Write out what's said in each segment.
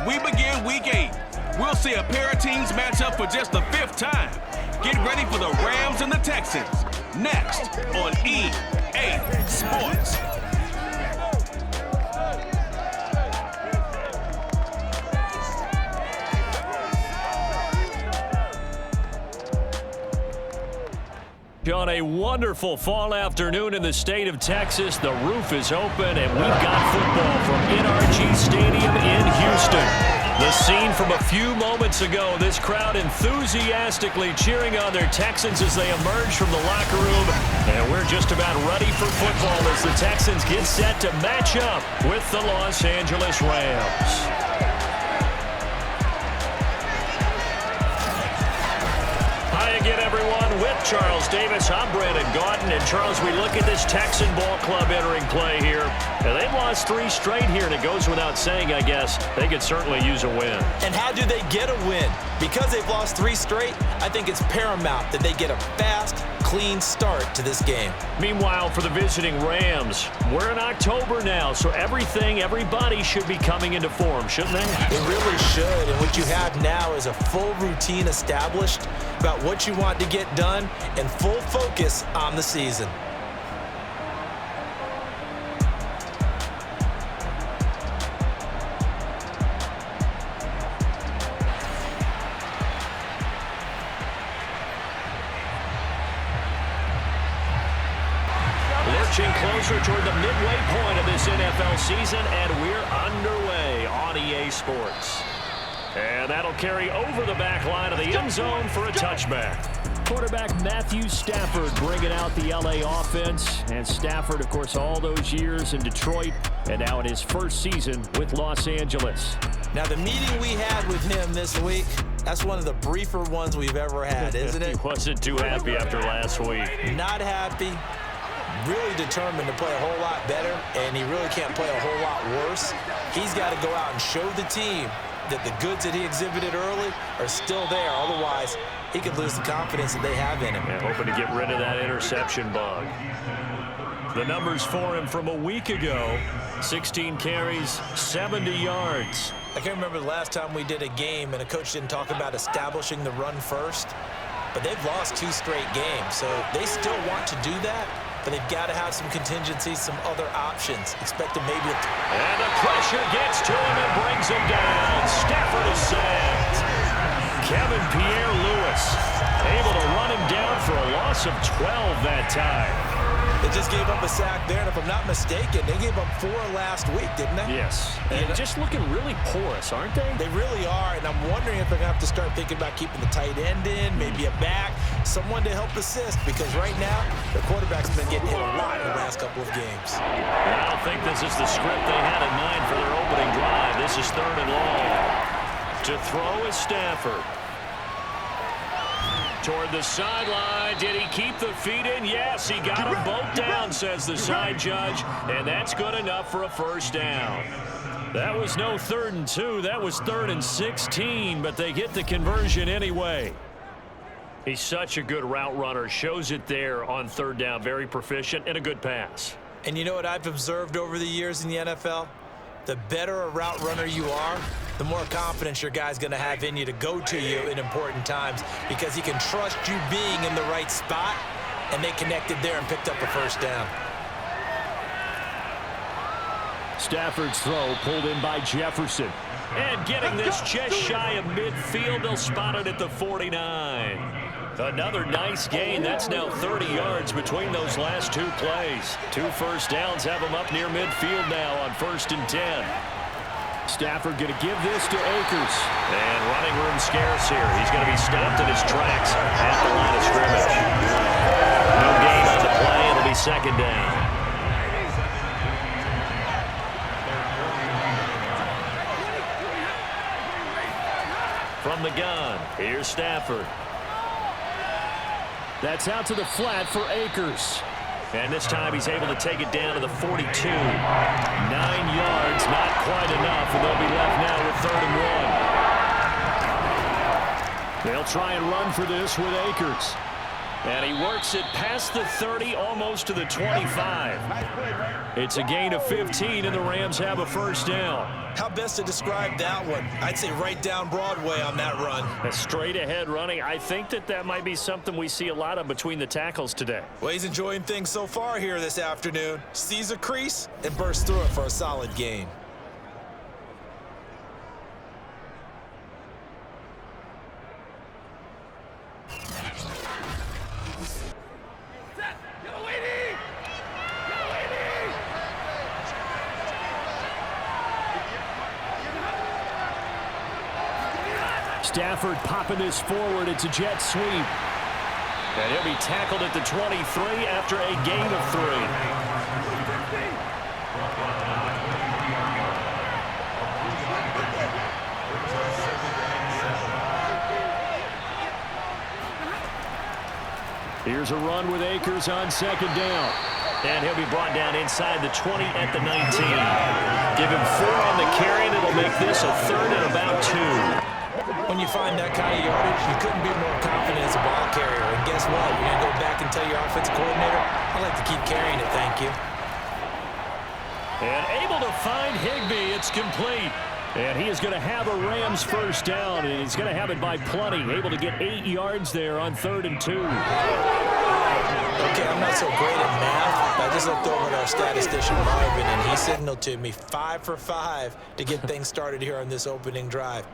we begin Week 8. We'll see a pair of teams match up for just the 5th time. Get ready for the Rams and the Texans. Next on EA Sports. On a wonderful fall afternoon in the state of Texas, the roof is open, and we've got football from NRG Stadium in Houston. The scene from a few moments ago, this crowd enthusiastically cheering on their Texans as they emerge from the locker room. And we're just about ready for football as the Texans get set to match up with the Los Angeles Rams. Again, everyone, with Charles Davis, I'm Brandon Gaudin. And, Charles, we look at this Texan ball club entering play here. Now, they've lost 3 straight here, and it goes without saying, I guess, they could certainly use a win. And how do they get a win? Because they've lost 3 straight, I think it's paramount that they get a fast, clean start to this game. Meanwhile, for the visiting Rams, we're in October now, so everybody should be coming into form, shouldn't they? They really should, and what you have now is a full routine established about what you want to get done and full focus on the season. Lurching closer toward the midway point of this NFL season, and we're underway on EA Sports. And that'll carry over the back line of the end zone for a touchback. Quarterback Matthew Stafford bringing out the LA offense. And Stafford, of course, all those years in Detroit, and now in his first season with Los Angeles. Now, the meeting we had with him this week, that's one of the briefer ones we've ever had, isn't it? He wasn't too happy after last week. Not happy. Really determined to play a whole lot better, and he really can't play a whole lot worse. He's got to go out and show the team that the goods that he exhibited early are still there. Otherwise, he could lose the confidence that they have in him. Yeah, hoping to get rid of that interception bug. The numbers for him from a week ago, 16 carries, 70 yards. I can't remember the last time we did a game and a coach didn't talk about establishing the run first, but they've lost 2 straight games, so they still want to do that. But they've got to have some contingencies, some other options. Expecting maybe and the pressure gets to him and brings him down. Stafford is sacked. Kevin Pierre-Louis able to run him down for a loss of 12 that time. They just gave up a sack there, and if I'm not mistaken, they gave up 4 last week, didn't they? Yes. And just looking really porous, aren't they? They really are, and I'm wondering if they're going to have to start thinking about keeping the tight end in, maybe a back, someone to help assist, because right now, the quarterback's been getting hit a lot in the last couple of games. I don't think this is the script they had in mind for their opening drive. This is 3rd and long. To throw is Stafford. Toward the sideline. Did he keep the feet in? Yes, he got them both down, says the side judge, and that's good enough for a first down. That was no 3rd and 2. That was 3rd and 16, but they get the conversion anyway. He's such a good route runner. Shows it there on 3rd down. Very proficient and a good pass. And you know what I've observed over the years in the NFL? The better a route runner you are, the more confidence your guy's going to have in you to go to you in important times because he can trust you being in the right spot, and they connected there and picked up a first down. Stafford's throw pulled in by Jefferson. And getting this just shy of midfield, they'll spot it at the 49. Another nice gain. That's now 30 yards between those last 2 plays. 2 first downs have them up near midfield now on 1st and 10. Stafford going to give this to Akers. And running room scarce here. He's going to be stopped in his tracks at the line of scrimmage. No gain on the play. It'll be 2nd down. From the gun, here's Stafford. That's out to the flat for Akers. And this time he's able to take it down to the 42. 9 yards, not quite enough, and they'll be left now with 3rd and 1. They'll try and run for this with Akers. And he works it past the 30, almost to the 25. It's a gain of 15, and the Rams have a first down. How best to describe that one? I'd say right down Broadway on that run. A straight-ahead running. I think that might be something we see a lot of between the tackles today. Well, he's enjoying things so far here this afternoon. Sees a crease and bursts through it for a solid gain. Stafford popping this forward. It's a jet sweep. And he'll be tackled at the 23 after a gain of 3. Here's a run with Akers on second down. And he'll be brought down inside the 20 at the 19. Give him 4 on the carry, and it'll make this a third and about 2. When you find that kind of yardage, you couldn't be more confident as a ball carrier. And guess what? You're going to go back and tell your offensive coordinator, I'd like to keep carrying it, thank you. And able to find Higbee. It's complete. And he is going to have a Rams first down, and he's going to have it by plenty. Able to get 8 yards there on 3rd and 2. Okay, I'm not so great at math, but I just looked over at our statistician, Marvin, and he signaled to me 5 for 5 to get things started here on this opening drive.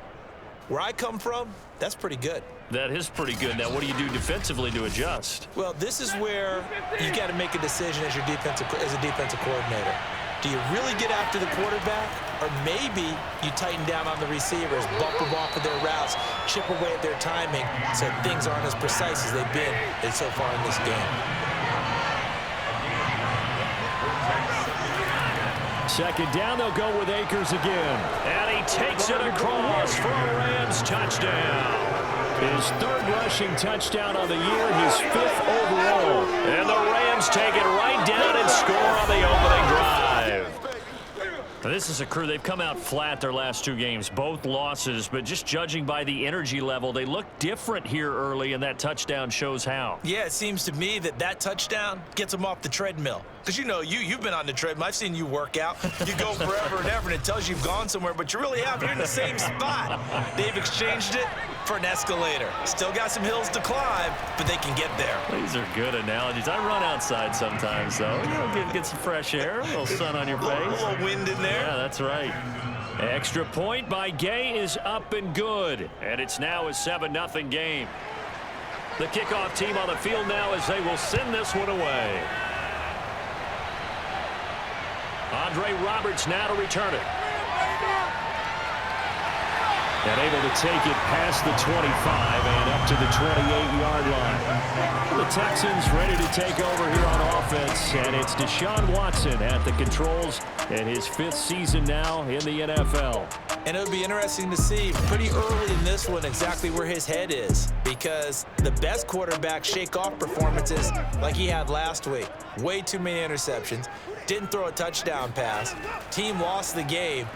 Where I come from, that's pretty good. That is pretty good. Now, what do you do defensively to adjust? Well, this is where you got to make a decision as a defensive coordinator. Do you really get after the quarterback, or maybe you tighten down on the receivers, bump them off of their routes, chip away at their timing, so things aren't as precise as they've been so far in this game? Second down, they'll go with Akers again. And he takes it across for a Rams touchdown. His 3rd rushing touchdown on the year, his 5th overall. And the Rams take it right down and score on the opening drive. Now, this is a crew, they've come out flat their last 2 games, both losses, but just judging by the energy level, they look different here early, and that touchdown shows how. Yeah, it seems to me that touchdown gets them off the treadmill. Because, you know, you've been on the treadmill. I've seen you work out. You go forever and ever, and it tells you you've gone somewhere, but you really haven't. You're in the same spot. They've exchanged it for an escalator. Still got some hills to climb, but they can get there. These are good analogies. I run outside sometimes, though. You know, get some fresh air, a little sun on your face. A little wind in there. Yeah, that's right. Extra point by Gay is up and good, and it's now a 7-0 game. The kickoff team on the field now as they will send this one away. Andre Roberts now to return it. And able to take it past the 25 and up to the 28-yard line. The Texans ready to take over here on offense, and it's Deshaun Watson at the controls in his 5th season now in the NFL. And it'll be interesting to see pretty early in this one exactly where his head is, because the best quarterbacks shake off performances like he had last week. Way too many interceptions. Didn't throw a touchdown pass. Team lost the game.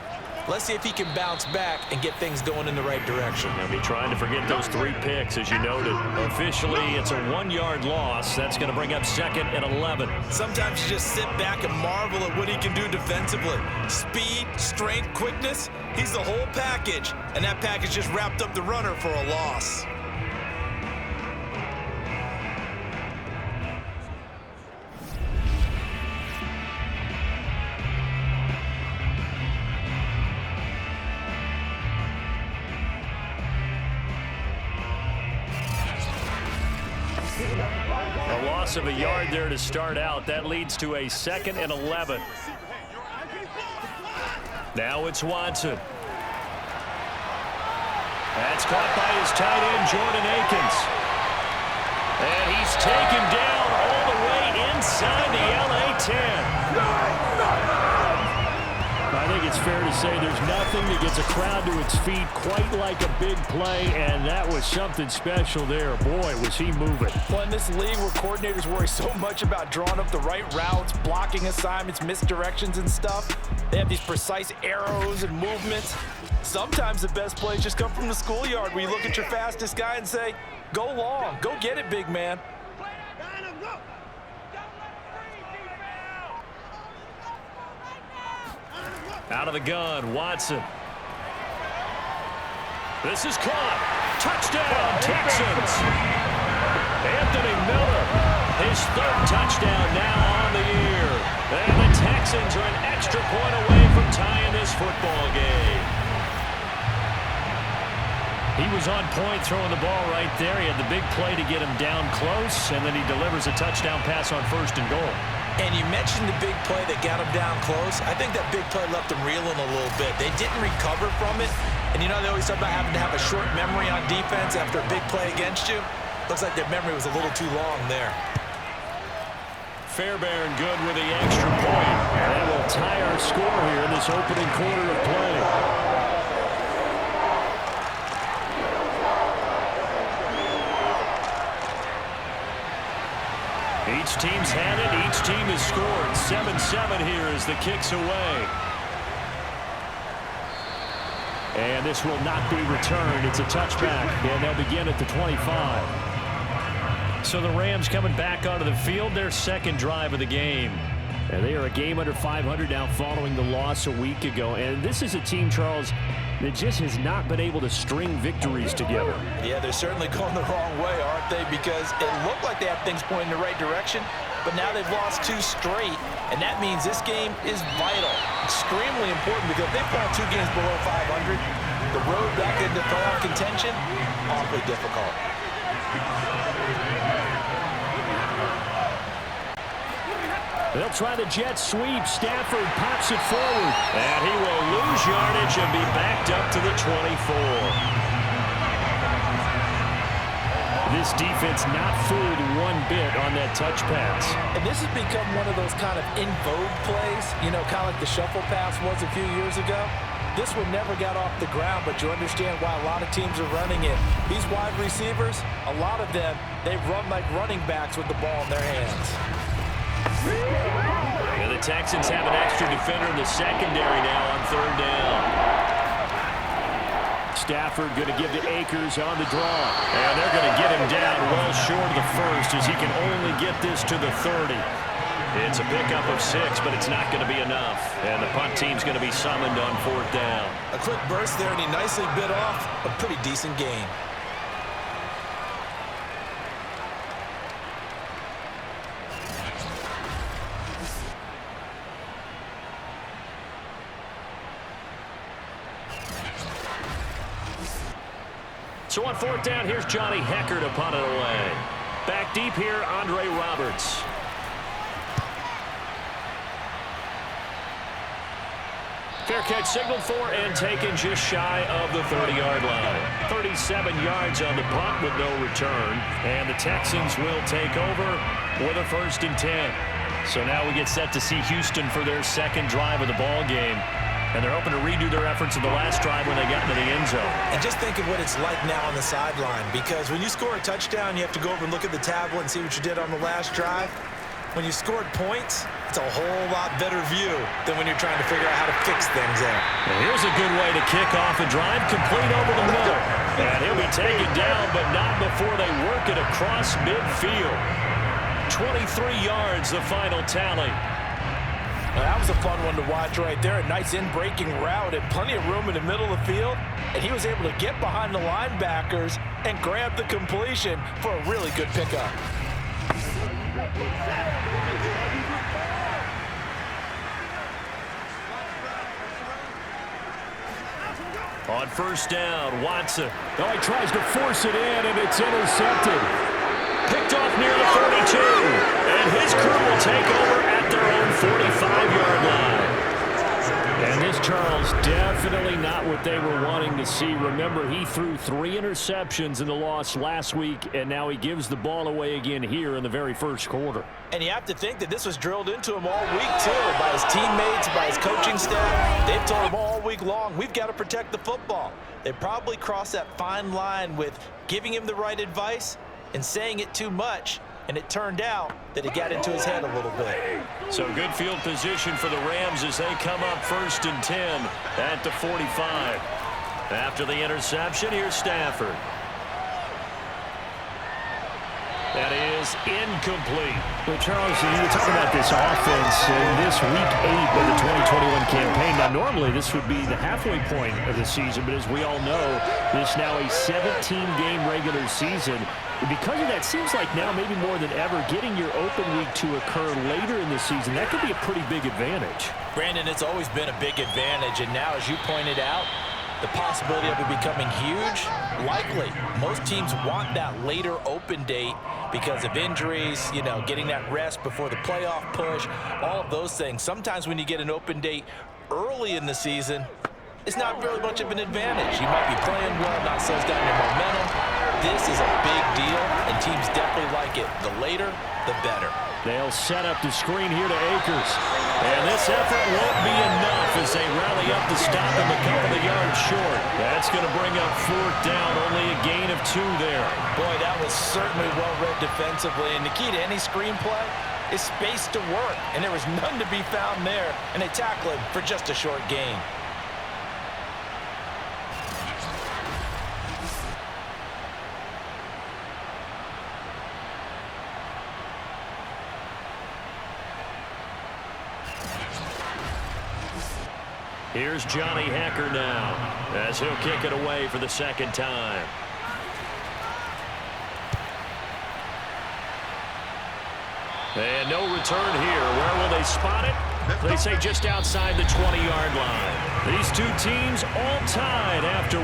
Let's see if he can bounce back and get things going in the right direction. He'll be trying to forget those 3 picks, as you noted. Officially, it's a 1-yard loss. That's going to bring up 2nd and 11. Sometimes you just sit back and marvel at what he can do defensively. Speed, strength, quickness, he's the whole package. And that package just wrapped up the runner for a loss. A loss of a yard there to start out. That leads to a 2nd and 11. Now it's Watson. That's caught by his tight end, Jordan Akins. And he's taken down all the way inside the LA 10. I think it's fair to say there's nothing that gets a crowd to its feet quite like a big play, and that was something special there. Boy, was he moving. Well, in this league where coordinators worry so much about drawing up the right routes, blocking assignments, misdirections and stuff, they have these precise arrows and movements. Sometimes the best plays just come from the schoolyard where you look at your fastest guy and say, go long, go get it, big man. Out of the gun, Watson. This is caught. Touchdown, Texans. Anthony Miller, his third touchdown now on the year. And the Texans are an extra point away from tying this football game. He was on point throwing the ball right there. He had the big play to get him down close, and then he delivers a touchdown pass on 1st and goal. And you mentioned the big play that got him down close. I think that big play left him reeling a little bit. They didn't recover from it. And you know they always talk about having to have a short memory on defense after a big play against you. Looks like their memory was a little too long there. Fairbairn good with the extra point. That will tie our score here in this opening quarter of play. Each team's had it. Each team has scored. 7-7 here as the kick's away. And this will not be returned. It's a touchback, and they'll begin at the 25. So the Rams coming back onto the field, their second drive of the game. And they are a game under 500 now following the loss a week ago. And this is a team, Charles, that just has not been able to string victories together. Yeah, they're certainly going the wrong way, aren't they? Because it looked like they have things pointing in the right direction, but now they've lost 2 straight, and that means this game is vital, extremely important, because if they fall 2 games below 500, the road back into playoff contention, awfully difficult. They'll try the jet sweep. Stafford pops it forward. And he will lose yardage and be backed up to the 24. This defense not fooled one bit on that touch pass. And this has become one of those kind of in vogue plays, you know, kind of like the shuffle pass was a few years ago. This one never got off the ground, but you understand why a lot of teams are running it. These wide receivers, a lot of them, they run like running backs with the ball in their hands. And the Texans have an extra defender in the secondary now on 3rd down. Stafford going to give to Akers on the draw. And they're going to get him down well short of the first as he can only get this to the 30. It's a pickup of 6, but it's not going to be enough. And the punt team's going to be summoned on 4th down. A quick burst there, and he nicely bit off a pretty decent gain. So on 4th down, here's Johnny Hecker to punt it away. Back deep here, Andre Roberts. Fair catch signaled for and taken just shy of the 30-yard line. 37 yards on the punt with no return. And the Texans will take over with a 1st and 10. So now we get set to see Houston for their second drive of the ball game. And they're hoping to redo their efforts in the last drive when they got into the end zone. And just think of what it's like now on the sideline, because when you score a touchdown, you have to go over and look at the tablet and see what you did on the last drive. When you scored points, it's a whole lot better view than when you're trying to figure out how to fix things there. And here's a good way to kick off a drive, complete over the middle. And he'll be taken down, but not before they work it across midfield. 23 yards, the final tally. Now, that was a fun one to watch right there. A nice in-breaking route and plenty of room in the middle of the field. And he was able to get behind the linebackers and grab the completion for a really good pickup. On 1st down, Watson. Oh, he tries to force it in, and it's intercepted. Picked off near the 32. And his crew will take over at their own 45-yard line. And this, Charles, definitely not what they were wanting to see. Remember, he threw 3 interceptions in the loss last week, and now he gives the ball away again here in the very first quarter. And you have to think that this was drilled into him all week, too, by his teammates, by his coaching staff. They've told him all week long, we've got to protect the football. They probably crossed that fine line with giving him the right advice and saying it too much, and it turned out that it got into his head a little bit. So good field position for the Rams as they come up 1st and 10 at the 45. After the interception, here's Stafford. That is incomplete. Well, Charles, you were talking about this offense in this week 8 of the 2021 campaign. Now, normally this would be the halfway point of the season, but as we all know, this now a 17-game regular season. Because of that, seems like now maybe more than ever, getting your open week to occur later in the season, that could be a pretty big advantage. Brandon, it's always been a big advantage, and now, as you pointed out, the possibility of it becoming huge, likely. Most teams want that later open date because of injuries, you know, getting that rest before the playoff push, all of those things. Sometimes when you get an open date early in the season, it's not really much of an advantage. You might be playing well, not so it's got any momentum. This is a big deal, and teams definitely like it. The later, the better. They'll set up the screen here to Akers. And this effort won't be enough as they rally up to stop him a couple of yards short. That's going to bring up 4th down, only a gain of 2 there. Boy, that was certainly well-read defensively. And the key to any screenplay is space to work. And there was none to be found there. And they tackle him for just a short gain. Here's Johnny Hacker now as he'll kick it away for the 2nd time. And no return here. Where will they spot it? They say just outside the 20-yard line. These two teams all tied after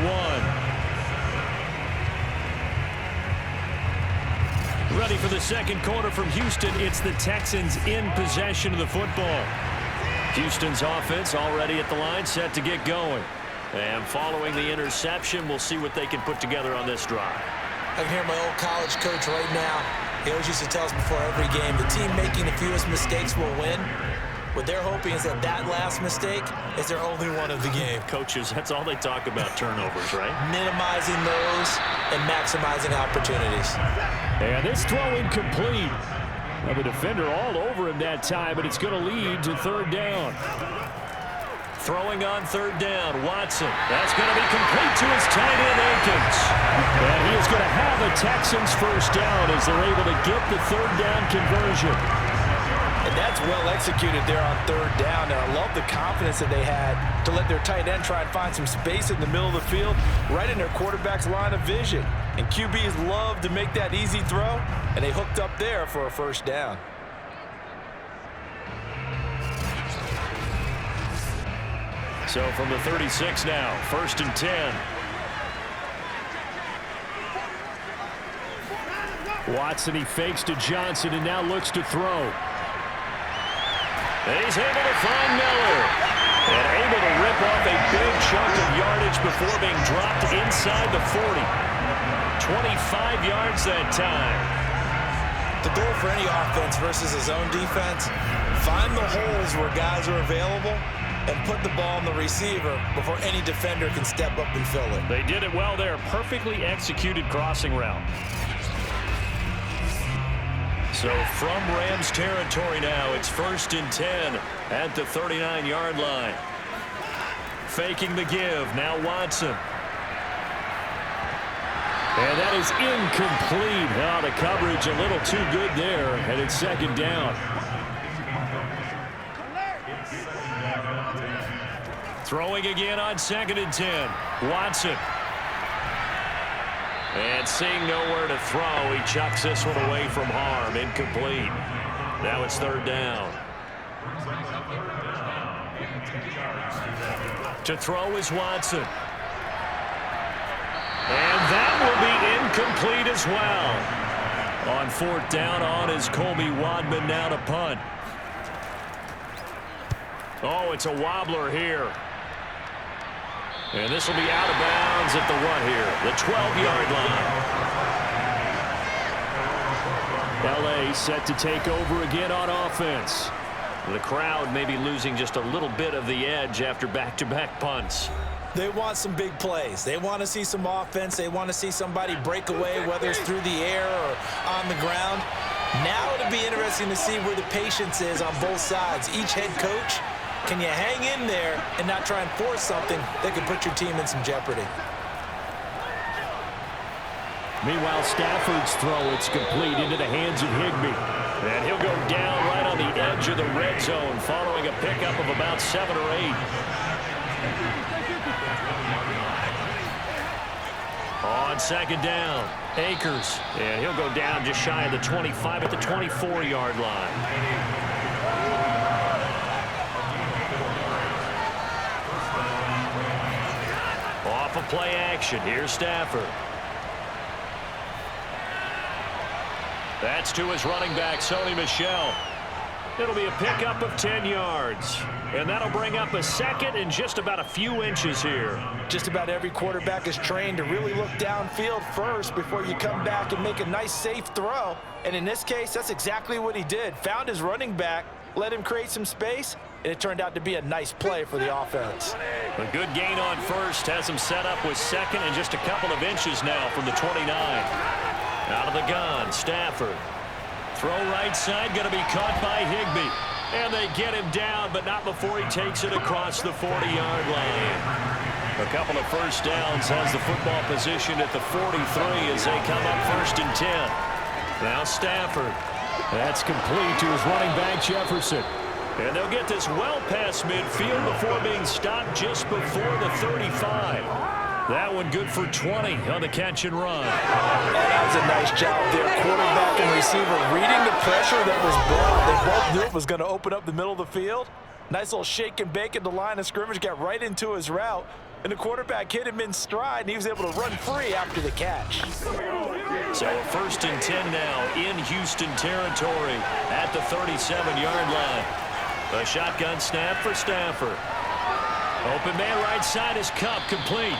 1. Ready for the 2nd quarter from Houston. It's the Texans in possession of the football. Houston's offense already at the line, set to get going. And following the interception, we'll see what they can put together on this drive. I can hear my old college coach right now. He always used to tell us before every game, the team making the fewest mistakes will win. What they're hoping is that that last mistake is their only one of the game. Coaches, that's all they talk about, turnovers, right? Minimizing those and maximizing opportunities. And this throw incomplete. Well, the defender all over him that time, but it's going to lead to 3rd down. Throwing on 3rd down, Watson. That's going to be complete to his tight end, Akins. And he is going to have a Texans 1st down as they're able to get the 3rd down conversion. And that's well executed there on 3rd down. And I love the confidence that they had to let their tight end try and find some space in the middle of the field, right in their quarterback's line of vision. And QBs love to make that easy throw, and they hooked up there for a 1st down. So from the 36 now, 1st and 10. Watson, he fakes to Johnson and now looks to throw. He's able to find Miller. And able to rip off a big chunk of yardage before being dropped inside the 40. 25 yards that time. The goal for any offense versus his own defense, find the holes where guys are available and put the ball on the receiver before any defender can step up and fill it. They did it well there. Perfectly executed crossing route. So from Rams territory now, it's 1st and 10 at the 39-yard line. Faking the give, now Watson. And that is incomplete. Now the coverage a little too good there, and it's 2nd down. Throwing again on 2nd and 10. Watson. And seeing nowhere to throw, he chucks this one away from harm. Incomplete. Now it's 3rd down. To throw is Watson. And that will be incomplete as well. On 4th down, on is Colby Wadman now to punt. Oh, it's a wobbler here. And this will be out of bounds at the what here? The 12-yard line. L.A. set to take over again on offense. The crowd may be losing just a little bit of the edge after back-to-back punts. They want some big plays. They want to see some offense. They want to see somebody break away, whether it's through the air or on the ground. Now it'll be interesting to see where the patience is on both sides. Each head coach, can you hang in there and not try and force something that could put your team in some jeopardy? Meanwhile, Stafford's throw, it's complete into the hands of Higbee. And he'll go down right on the edge of the red zone following a pickup of about 7 or 8. On second down, Akers. And he'll go down just shy of the 25 at the 24-yard line. Off of play action, here's Stafford. That's to his running back, Sony Michel. It'll be a pickup of 10 yards. And that'll bring up a second and just about a few inches here. Just about every quarterback is trained to really look downfield first before you come back and make a nice, safe throw. And in this case, that's exactly what he did. Found his running back, let him create some space, and it turned out to be a nice play for the offense. A good gain on first has him set up with second and just a couple of inches now from the 29. Out of the gun, Stafford. Throw right side, going to be caught by Higbee. And they get him down, but not before he takes it across the 40-yard line. A couple of first downs has the football position at the 43 as they come up 1st and 10. Now Stafford. That's complete to his running back, Jefferson. And they'll get this well past midfield before being stopped just before the 35. That one good for 20 on the catch and run. That was a nice job there. Quarterback and receiver reading the pressure that was brought. They both knew it was going to open up the middle of the field. Nice little shake and bake at the line of scrimmage. Got right into his route. And the quarterback hit him in stride, and he was able to run free after the catch. So a 1st and 10 now in Houston territory at the 37-yard line. A shotgun snap for Stafford. Open man right side is Kupp, complete.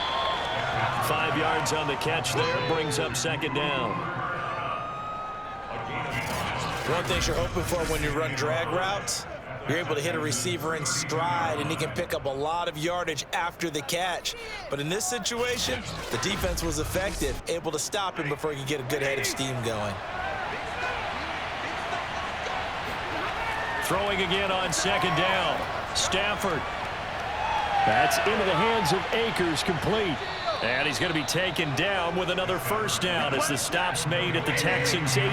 5 yards on the catch there, brings up 2nd down. One of the things you're hoping for when you run drag routes, you're able to hit a receiver in stride, and he can pick up a lot of yardage after the catch. But in this situation, the defense was effective, able to stop him before he could get a good head of steam going. Throwing again on 2nd down. Stafford. That's into the hands of Akers, complete. And he's going to be taken down with another first down as the stop's made at the Texans' 18.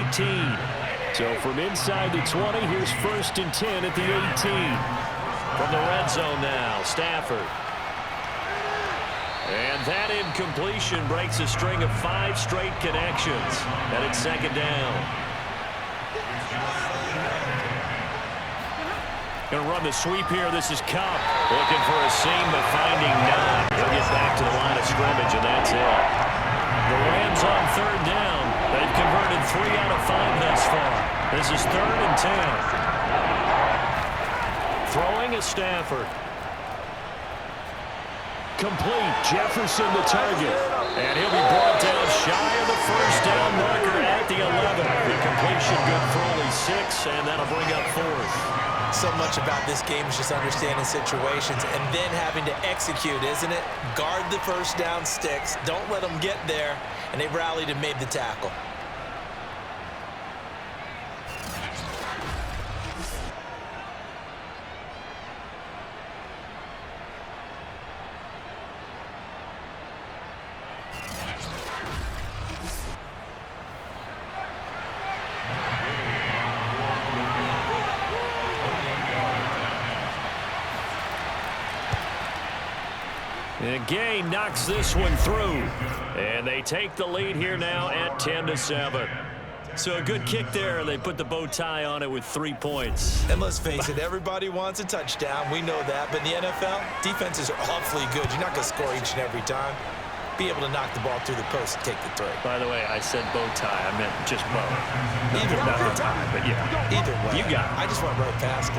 So from inside the 20, here's 1st and 10 at the 18. From the red zone now, Stafford. And that incompletion breaks a string of 5 straight connections. And it's 2nd down. Going to run the sweep here. This is Kupp looking for a seam, but finding none. He'll get back to the line of scrimmage, and that's it. The Rams on 3rd down. They've converted 3 out of 5 thus far. This is 3rd and 10. Throwing is Stafford. Complete. Jefferson the target. And he'll be brought down shy of the first down marker at the 11. The completion good for only 6, and that'll bring up 4th. So much about this game is just understanding situations and then having to execute, isn't it? Guard the first down sticks. Don't let them get there. And they rallied and made the tackle. And Gay knocks this one through. And they take the lead here now at 10-7. So a good kick there. They put the bow tie on it with 3 points. And let's face it, everybody wants a touchdown. We know that. But in the NFL, defenses are awfully good. You're not going to score each and every time. Be able to knock the ball through the post and take the throw. By the way, I said bow tie. I meant just bow. Either not way. the tie, but yeah. Either way. You got it. I just went right past it.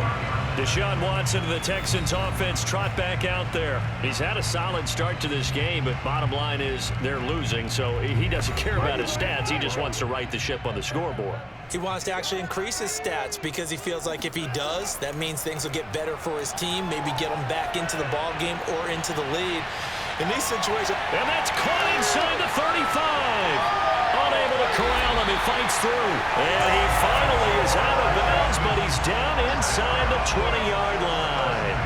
Deshaun Watson of the Texans offense trot back out there. He's had a solid start to this game, but bottom line is they're losing, so he doesn't care about his stats. He just wants to right the ship on the scoreboard. He wants to actually increase his stats because he feels like if he does, that means things will get better for his team, maybe get him back into the ball game or into the lead. In these situations, and that's caught inside the 35. Unable to corral him, he fights through. And he finally is out of bounds, but he's down inside the 20-yard line.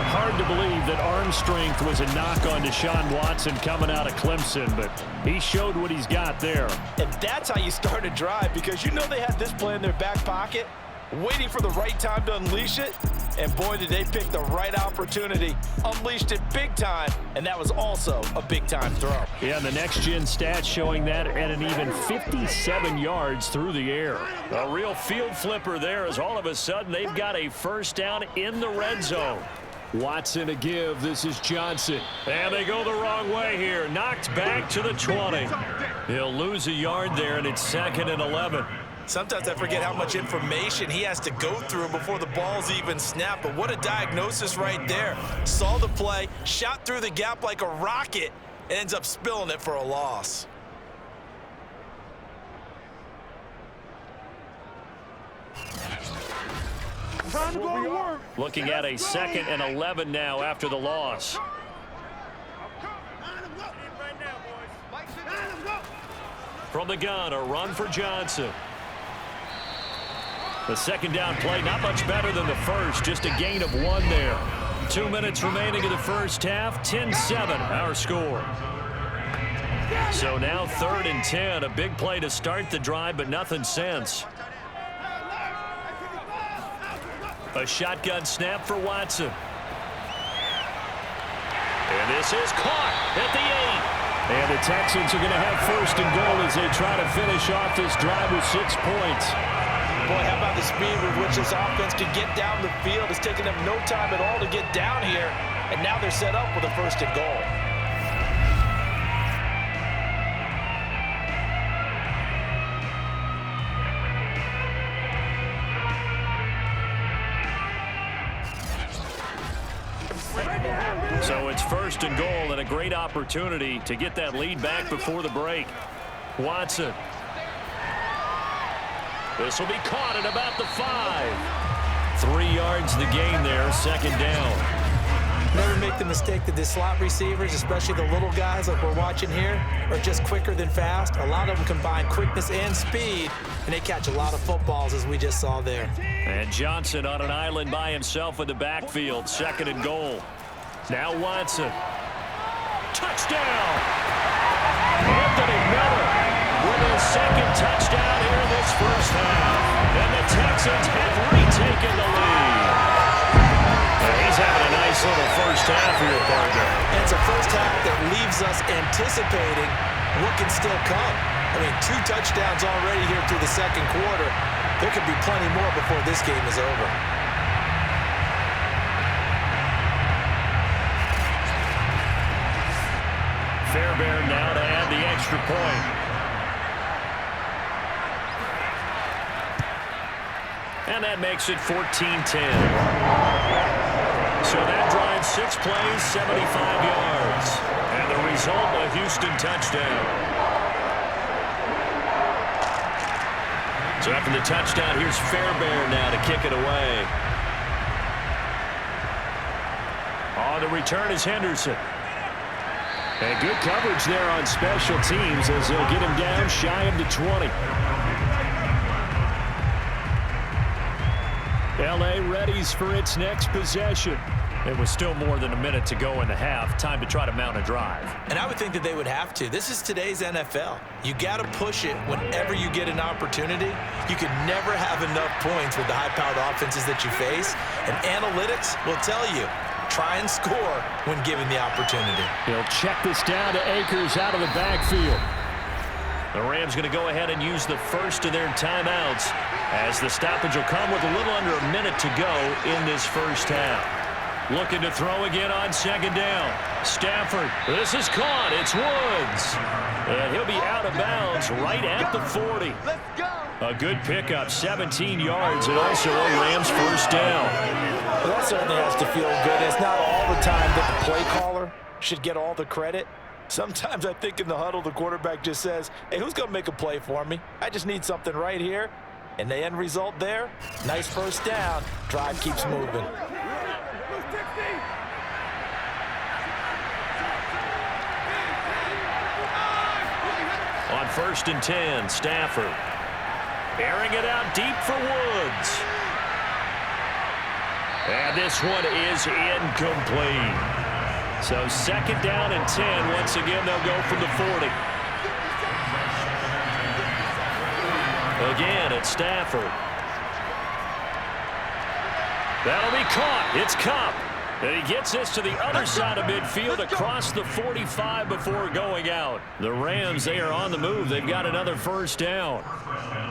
Hard to believe that arm strength was a knock on Deshaun Watson coming out of Clemson, but he showed what he's got there. And that's how you start a drive, because you know they had this play in their back pocket, waiting for the right time to unleash it. And boy, did they pick the right opportunity. Unleashed it big time, and that was also a big-time throw. Yeah, and the next-gen stats showing that at an even 57 yards through the air. A real field flipper there, as all of a sudden they've got a first down in the red zone. Watson to give. This is Johnson. And they go the wrong way here. Knocked back to the 20. He'll lose a yard there, and it's 2nd and 11. Sometimes I forget how much information he has to go through before the ball's even snapped. But what a diagnosis right there. Saw the play, shot through the gap like a rocket, and ends up spilling it for a loss. Time to go to work. Looking at a 2nd and 11 now after the loss. From the gun, a run for Johnson. The second down play, not much better than the first, just a gain of 1 there. 2 minutes remaining in the first half, 10-7 our score. So now 3rd and 10, a big play to start the drive, but nothing since. A shotgun snap for Watson. And this is caught at the 8. And the Texans are going to have 1st and goal as they try to finish off this drive with 6 points. Boy, how about the speed with which this offense can get down the field? It's taken them no time at all to get down here, and now they're set up with a 1st and goal. So it's 1st and goal and a great opportunity to get that lead back before the break. Watson. This will be caught at about the 5. 3 yards the gain there, 2nd down. Never make the mistake that the slot receivers, especially the little guys like we're watching here, are just quicker than fast. A lot of them combine quickness and speed, and they catch a lot of footballs, as we just saw there. And Johnson on an island by himself in the backfield, 2nd and goal. Now Watson. Touchdown! Anthony Miller with his 2nd touchdown here in this first half. And the Texans have retaken the lead. He's having a nice little first half here, partner. And it's a first half that leaves us anticipating what can still come. I mean, 2 touchdowns already here through the 2nd quarter. There could be plenty more before this game is over. Fairbairn now to add the extra point. And that makes it 14-10. So that drives 6 plays, 75 yards. And the result, a Houston touchdown. So after the touchdown, here's Fairbairn now to kick it away. On the return is Henderson. And good coverage there on special teams as they'll get him down shy of the 20. L.A. readies for its next possession. It was still more than a minute to go in the half. Time to try to mount a drive. And I would think that they would have to. This is today's NFL. You got to push it whenever you get an opportunity. You can never have enough points with the high-powered offenses that you face. And analytics will tell you, try and score when given the opportunity. He'll check this down to Akers out of the backfield. The Rams going to go ahead and use the first of their timeouts as the stoppage will come with a little under a minute to go in this first half. Looking to throw again on 2nd down. Stafford, this is caught. It's Woods. And he'll be out of bounds right at the 40. A good pickup, 17 yards, and also a Rams first down. Well, that certainly has to feel good. It's not all the time that the play caller should get all the credit. Sometimes I think in the huddle, the quarterback just says, hey, who's going to make a play for me? I just need something right here. And the end result there, nice first down. Drive keeps moving. On 1st and 10, Stafford. Airing it out deep for Woods. And this one is incomplete. So 2nd down and 10. Once again, they'll go from the 40. Again, it's Stafford. That'll be caught. It's Kupp. And he gets this to the other side of midfield across the 45 before going out. The Rams, they are on the move. They've got another 1st down.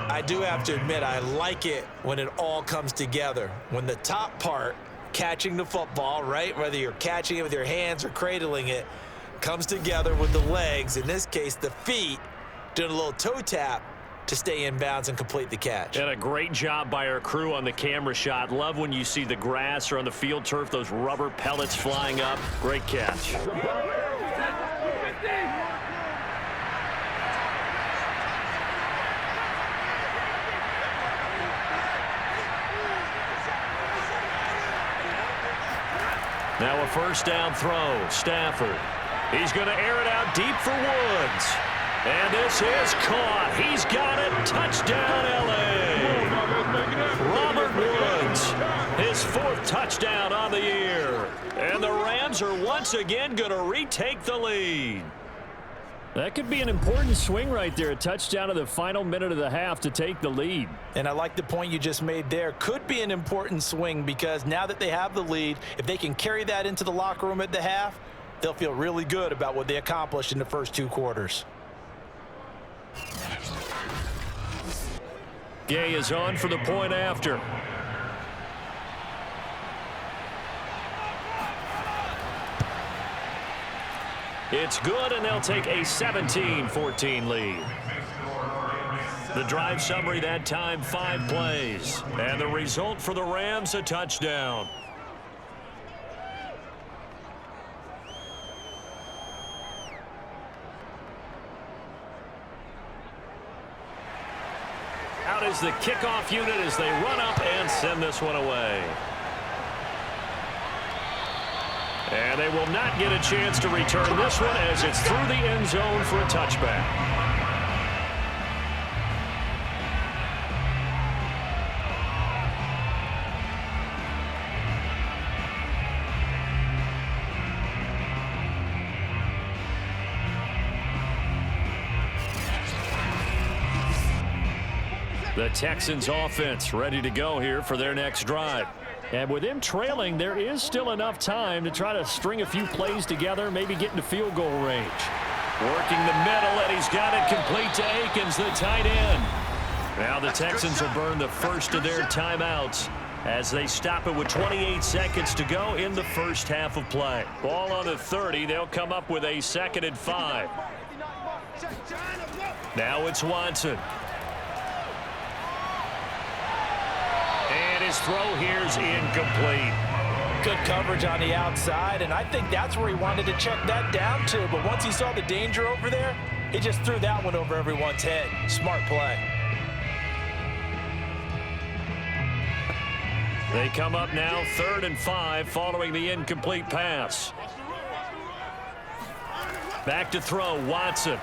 I do have to admit, I like it when it all comes together. When the top part, catching the football, right, whether you're catching it with your hands or cradling it, comes together with the legs, in this case the feet, doing a little toe tap to stay in bounds and complete the catch. And a great job by our crew on the camera shot. Love when you see the grass or on the field turf, those rubber pellets flying up. Great catch. Now a 1st down throw. Stafford. He's going to air it out deep for Woods. And this is caught. He's got it. Touchdown, L.A. Robert Woods, his 4th touchdown on the year. And the Rams are once again going to retake the lead. That could be an important swing right there. A touchdown in the final minute of the half to take the lead. And I like the point you just made there. Could be an important swing because now that they have the lead, if they can carry that into the locker room at the half, they'll feel really good about what they accomplished in the first 2 quarters. Gay is on for the point after. It's good, and they'll take a 17-14 lead. The drive summary that time, 5 plays. And the result for the Rams, a touchdown. Out is the kickoff unit as they run up and send this one away. And they will not get a chance to return this one as it's through the end zone for a touchback. The Texans offense ready to go here for their next drive. And with them trailing, there is still enough time to try to string a few plays together, maybe get into field goal range. Working the middle, and he's got it complete to Akins, the tight end. Now the Texans will burn the first of their timeouts as they stop it with 28 seconds to go in the first half of play. Ball on the 30. They'll come up with a 2nd and 5. Now it's Watson. And his throw here is incomplete. Good coverage on the outside, and I think that's where he wanted to check that down to. But once he saw the danger over there, he just threw that one over everyone's head. Smart play. They come up now 3rd and 5 following the incomplete pass. Back to throw, Watson.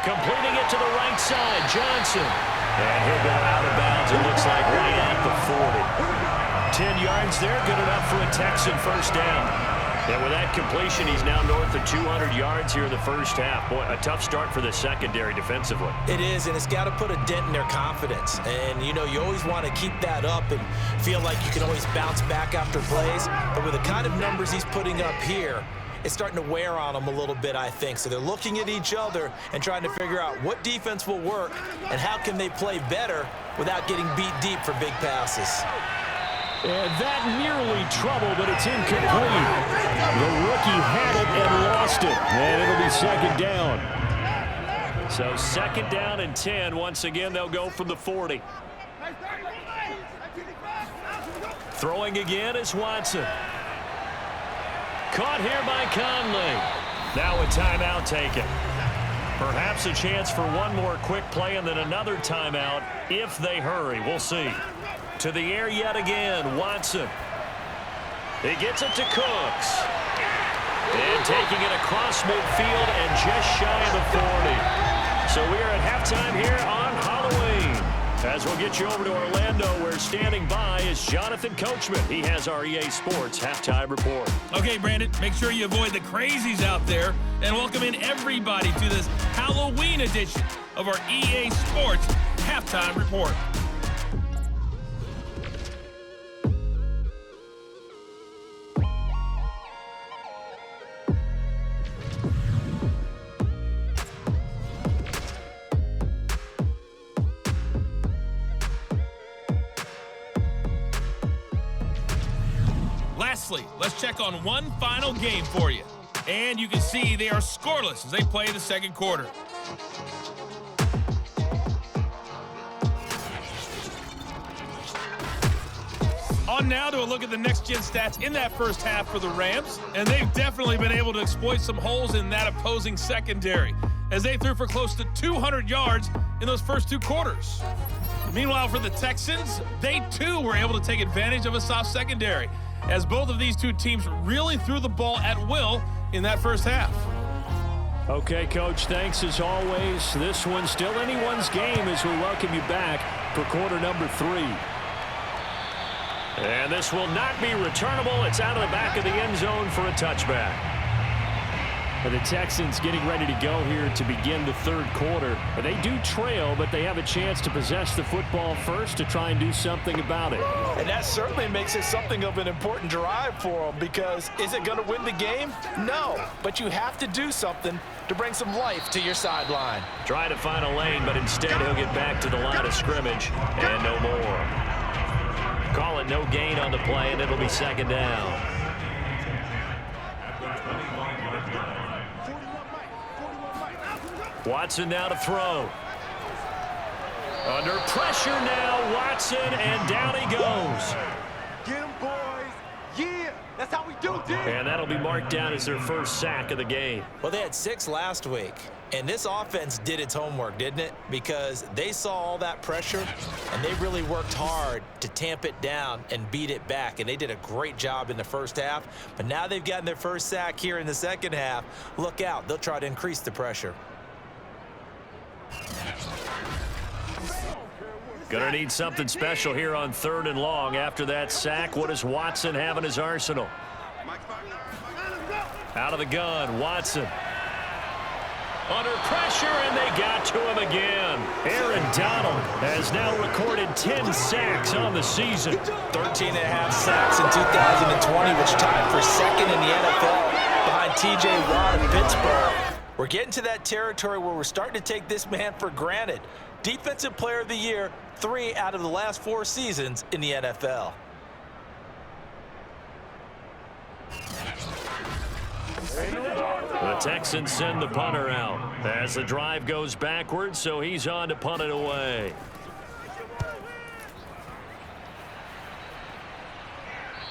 Completing it to the right side, Johnson. And he'll go out of bounds, it looks like, right at the 40. 10 yards there, good enough for a Texan 1st down. And with that completion, he's now north of 200 yards here in the first half. Boy, a tough start for the secondary defensively. It is, and it's got to put a dent in their confidence. And, you know, you always want to keep that up and feel like you can always bounce back after plays. But with the kind of numbers he's putting up here, it's starting to wear on them a little bit, I think. So they're looking at each other and trying to figure out what defense will work and how can they play better without getting beat deep for big passes. And that nearly trouble, but it's incomplete. The rookie had it and lost it. And it'll be 2nd down. So 2nd down and 10. Once again, they'll go from the 40. Throwing again is Watson. Caught here by Conley. Now a timeout taken. Perhaps a chance for one more quick play and then another timeout if they hurry. We'll see. To the air yet again, Watson. He gets it to Cooks. And taking it across midfield and just shy of the 40. So we are at halftime here on Halloween. As we'll get you over to Orlando, where standing by is Jonathan Coachman. He has our EA Sports Halftime Report. Okay, Brandon, make sure you avoid the crazies out there and welcome in everybody to this Halloween edition of our EA Sports Halftime Report. Lastly, let's check on one final game for you. And you can see they are scoreless as they play the second quarter. On now to a look at the next-gen stats in that first half for the Rams. And they've definitely been able to exploit some holes in that opposing secondary, as they threw for close to 200 yards in those first two quarters. Meanwhile, for the Texans, they too were able to take advantage of a soft secondary, as both of these two teams really threw the ball at will in that first half. Okay, Coach, thanks as always. This one's still anyone's game as we welcome you back for quarter number 3. And this will not be returnable. It's out of the back of the end zone for a touchback. The Texans getting ready to go here to begin the third quarter. They do trail, but they have a chance to possess the football first to try and do something about it. And that certainly makes it something of an important drive for them, because is it going to win the game? No, but you have to do something to bring some life to your sideline. Try to find a lane, but instead he'll get back to the line of scrimmage and no more. Call it no gain on the play, and it'll be second down. Watson now to throw. Under pressure now, Watson, and down he goes. Get him, boys. Yeah, that's how we do this. And that'll be marked down as their first sack of the game. Well, they had 6 last week, and this offense did its homework, didn't it? Because they saw all that pressure, and they really worked hard to tamp it down and beat it back, and they did a great job in the first half. But now they've gotten their first sack here in the second half. Look out. They'll try to increase the pressure. Gonna need something special here on 3rd and long. After that sack, what does Watson have in his arsenal? Out of the gun, Watson. Under pressure, and they got to him again. Aaron Donald has now recorded 10 sacks on the season. 13.5 sacks in 2020, which tied for second in the NFL behind T.J. Watt of Pittsburgh. We're getting to that territory where we're starting to take this man for granted. Defensive Player of the Year, 3 out of the last 4 seasons in the NFL. The Texans send the punter out as the drive goes backwards, so he's on to punt it away.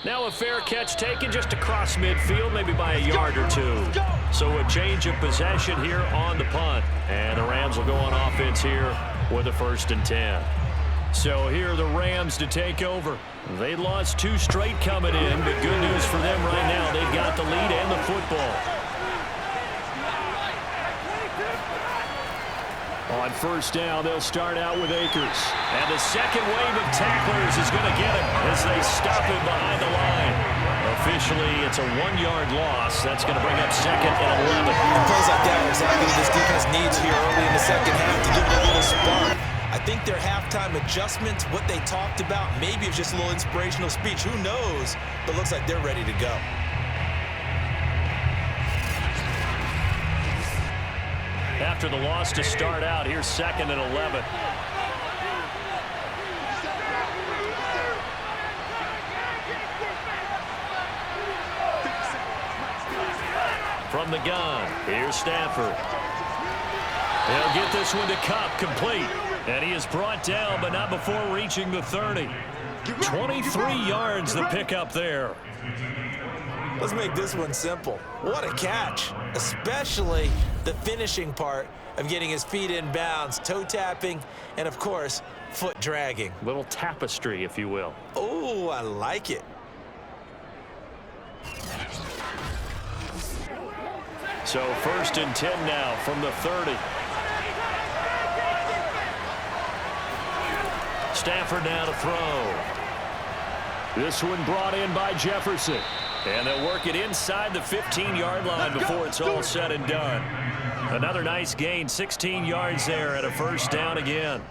Now a fair catch taken just across midfield, maybe by a yard or 2. So a change of possession here on the punt. And the Rams will go on offense here with a 1st and 10. So here are the Rams to take over. They lost 2 straight coming in, but good news for them right now. They've got the lead and the football. On 1st down, they'll start out with Akers. And the second wave of tacklers is going to get him as they stop him behind the line. Officially, it's a 1-yard loss. That's going to bring up 2nd and 11. And plays like that are exactly what this defense needs here early in the second half to give it a little spark. I think their halftime adjustments, what they talked about, maybe it's just a little inspirational speech. Who knows? But it looks like they're ready to go. After the loss to start out, here's 2nd and 11. From the gun, here's Stafford. They'll get this one to Kupp, complete. And he is brought down, but not before reaching the 30. 23 yards the pickup there. Let's make this one simple. What a catch, especially the finishing part of getting his feet in bounds, toe tapping, and of course, foot dragging. Little tapestry, if you will. Oh, I like it. So 1st and 10 now from the 30. Stafford now to throw. This one brought in by Jefferson. And they'll work it inside the 15-yard line before it's all said and done. Another nice gain, 16 yards there at a first down again.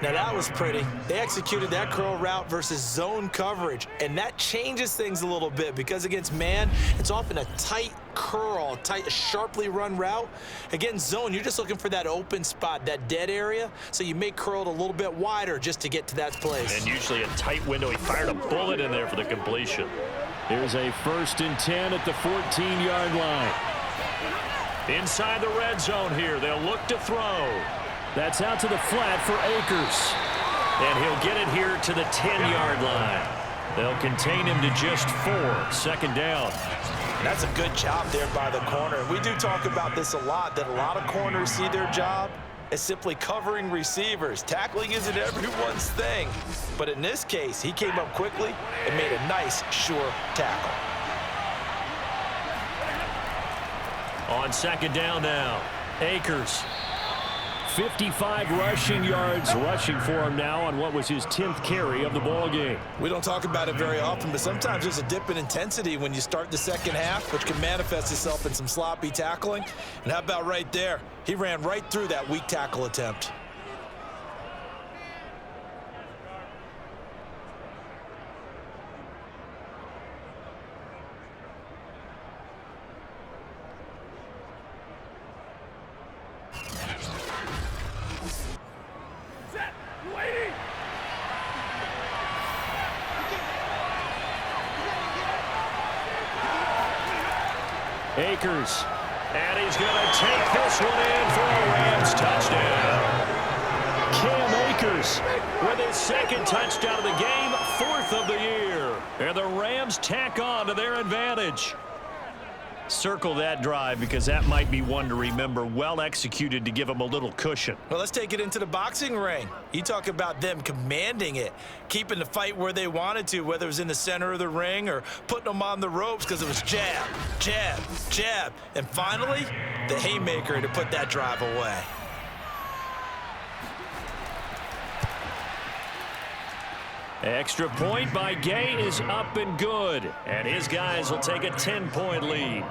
Now that was pretty. They executed that curl route versus zone coverage, and that changes things a little bit because against man, it's often a tight curl, sharply run route. Against zone, you're just looking for that open spot, that dead area, so you may curl it a little bit wider just to get to that place. And usually a tight window. He fired a bullet in there for the completion. Here's a 1st and 10 at the 14-yard line. Inside the red zone here, they'll look to throw. That's out to the flat for Akers. And he'll get it here to the 10-yard line. They'll contain him to just 4. 2nd down. That's a good job there by the corner. We do talk about this a lot, that a lot of corners see their job as simply covering receivers. Tackling isn't everyone's thing. But in this case, he came up quickly and made a nice, sure tackle. On 2nd down now, Akers. 55 rushing yards rushing for him now on what was his 10th carry of the ball game. We don't talk about it very often, but sometimes there's a dip in intensity when you start the second half, which can manifest itself in some sloppy tackling. And how about right there? He ran right through that weak tackle attempt. Akers. And he's going to take this one in for a Rams touchdown. Cam Akers with his 2nd touchdown of the game, 4th of the year. And the Rams tack on to their advantage. Circle that drive because that might be one to remember. Well executed to give them a little cushion. Well, let's take it into the boxing ring. You talk about them commanding it, keeping the fight where they wanted to, whether it was in the center of the ring or putting them on the ropes because it was jab, jab, jab. And finally, the haymaker to put that drive away. Extra point by Gay is up and good. And his guys will take a 10-point lead.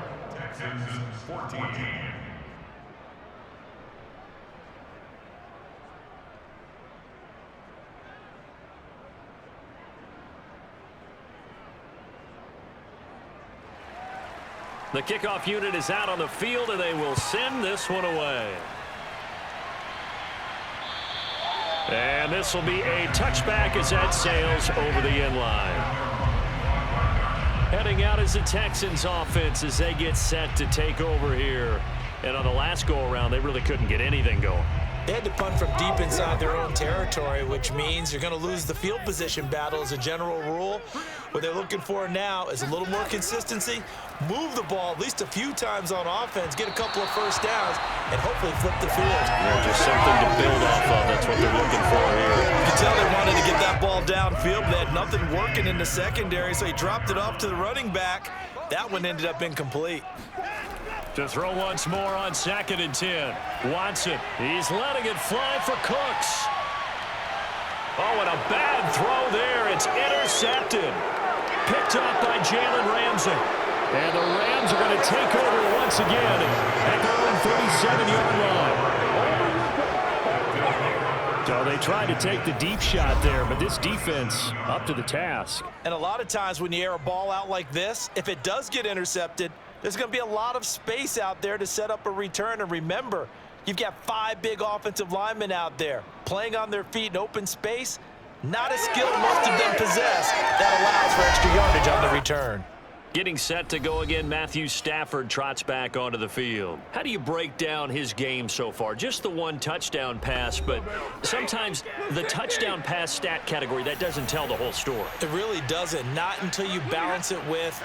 The kickoff unit is out on the field, and they will send this one away. And this will be a touchback as that sails over the end line. Heading out is the Texans offense as they get set to take over here. And on the last go-around, they really couldn't get anything going. They had to punt from deep inside their own territory, which means you're going to lose the field position battle as a general rule. What they're looking for now is a little more consistency, move the ball at least a few times on offense, get a couple of first downs, and hopefully flip the field. Yeah, just something to build off of. That's what they're looking for here. You can tell they wanted to get that ball downfield, but they had nothing working in the secondary, so he dropped it off to the running back. That one ended up incomplete. To throw once more on 2nd and 10. Watson, he's letting it fly for Cooks. Oh, and a bad throw there. It's intercepted. Picked up by Jalen Ramsey. And the Rams are going to take over once again at their own 37-yard line. So they tried to take the deep shot there, but this defense up to the task. And a lot of times when you air a ball out like this, if it does get intercepted, there's going to be a lot of space out there to set up a return. And remember, you've got 5 big offensive linemen out there playing on their feet in open space. Not a skill most of them possess. That allows for extra yardage on the return. Getting set to go again, Matthew Stafford trots back onto the field. How do you break down his game so far? Just the 1 touchdown pass, but sometimes the touchdown pass stat category, that doesn't tell the whole story. It really doesn't. Not until you balance it with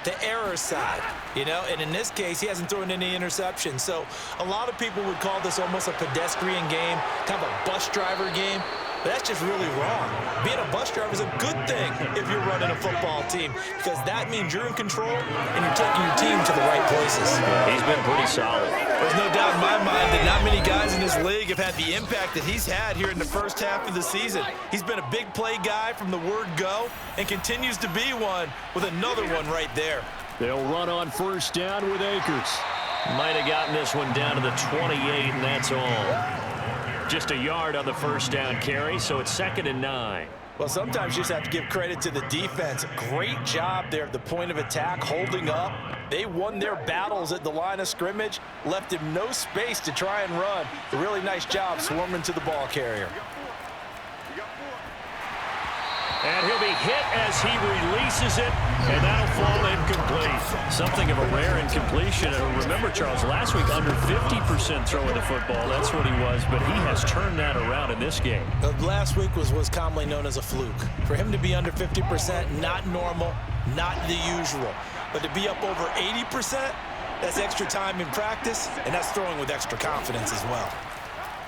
the error side, you know, and in this case, he hasn't thrown any interceptions. So a lot of people would call this almost a pedestrian game, kind of a bus driver game. But that's just really wrong. Being a bus driver is a good thing if you're running a football team because that means you're in control and you're taking your team to the right places. He's been pretty solid. There's no doubt in my mind that not many guys in this league have had the impact that he's had here in the first half of the season. He's been a big play guy from the word go and continues to be one with another one right there. They'll run on first down with Akers. Might have gotten this one down to the 28, and that's all. Just a yard on the first down carry, so it's 2nd and 9. Well, sometimes you just have to give credit to the defense. Great job there at the point of attack, holding up. They won their battles at the line of scrimmage, left him no space to try and run. A really nice job swarming to the ball carrier. And he'll be hit as he releases it, and that'll fall incomplete. Something of a rare incompletion. And remember, Charles, last week under 50% throwing the football. That's what he was, but he has turned that around in this game. Last week was commonly known as a fluke. For him to be under 50%, not normal, not the usual. But to be up over 80%, that's extra time in practice, and that's throwing with extra confidence as well.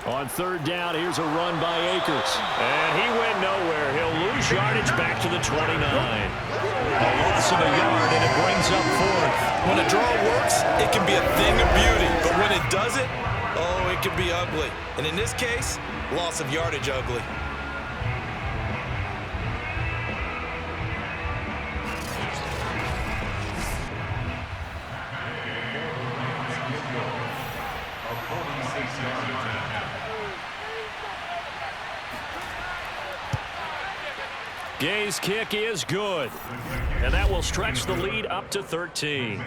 On third down, here's a run by Akers. And he went nowhere. He'll lose yardage back to the 29. A loss of a yard, and it brings up 4th. When a draw works, it can be a thing of beauty. But when it doesn't, oh, it can be ugly. And in this case, loss of yardage ugly. Gay's kick is good, and that will stretch the lead up to 13.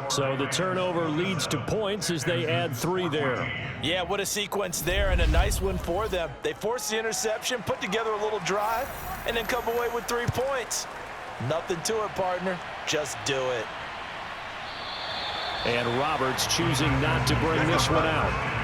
So the turnover leads to points as they add 3 there. Yeah, what a sequence there, and a nice one for them. They forced the interception, put together a little drive, and then come away with 3 points. Nothing to it, partner. Just do it. And Roberts choosing not to bring this one out.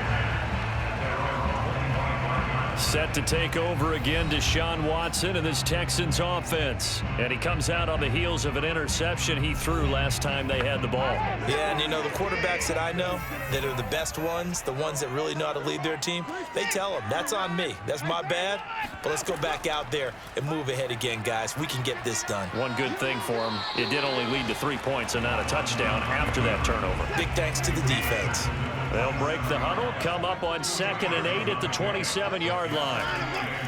Set to take over again, Deshaun Watson and this Texans offense. And he comes out on the heels of an interception he threw last time they had the ball. Yeah, and you know, the quarterbacks that I know that are the best ones, the ones that really know how to lead their team, they tell them, that's on me. That's my bad. But let's go back out there and move ahead again, guys. We can get this done. One good thing for him, it did only lead to 3 points and not a touchdown after that turnover. Big thanks to the defense. They'll break the huddle, come up on 2nd and 8 at the 27-yard line.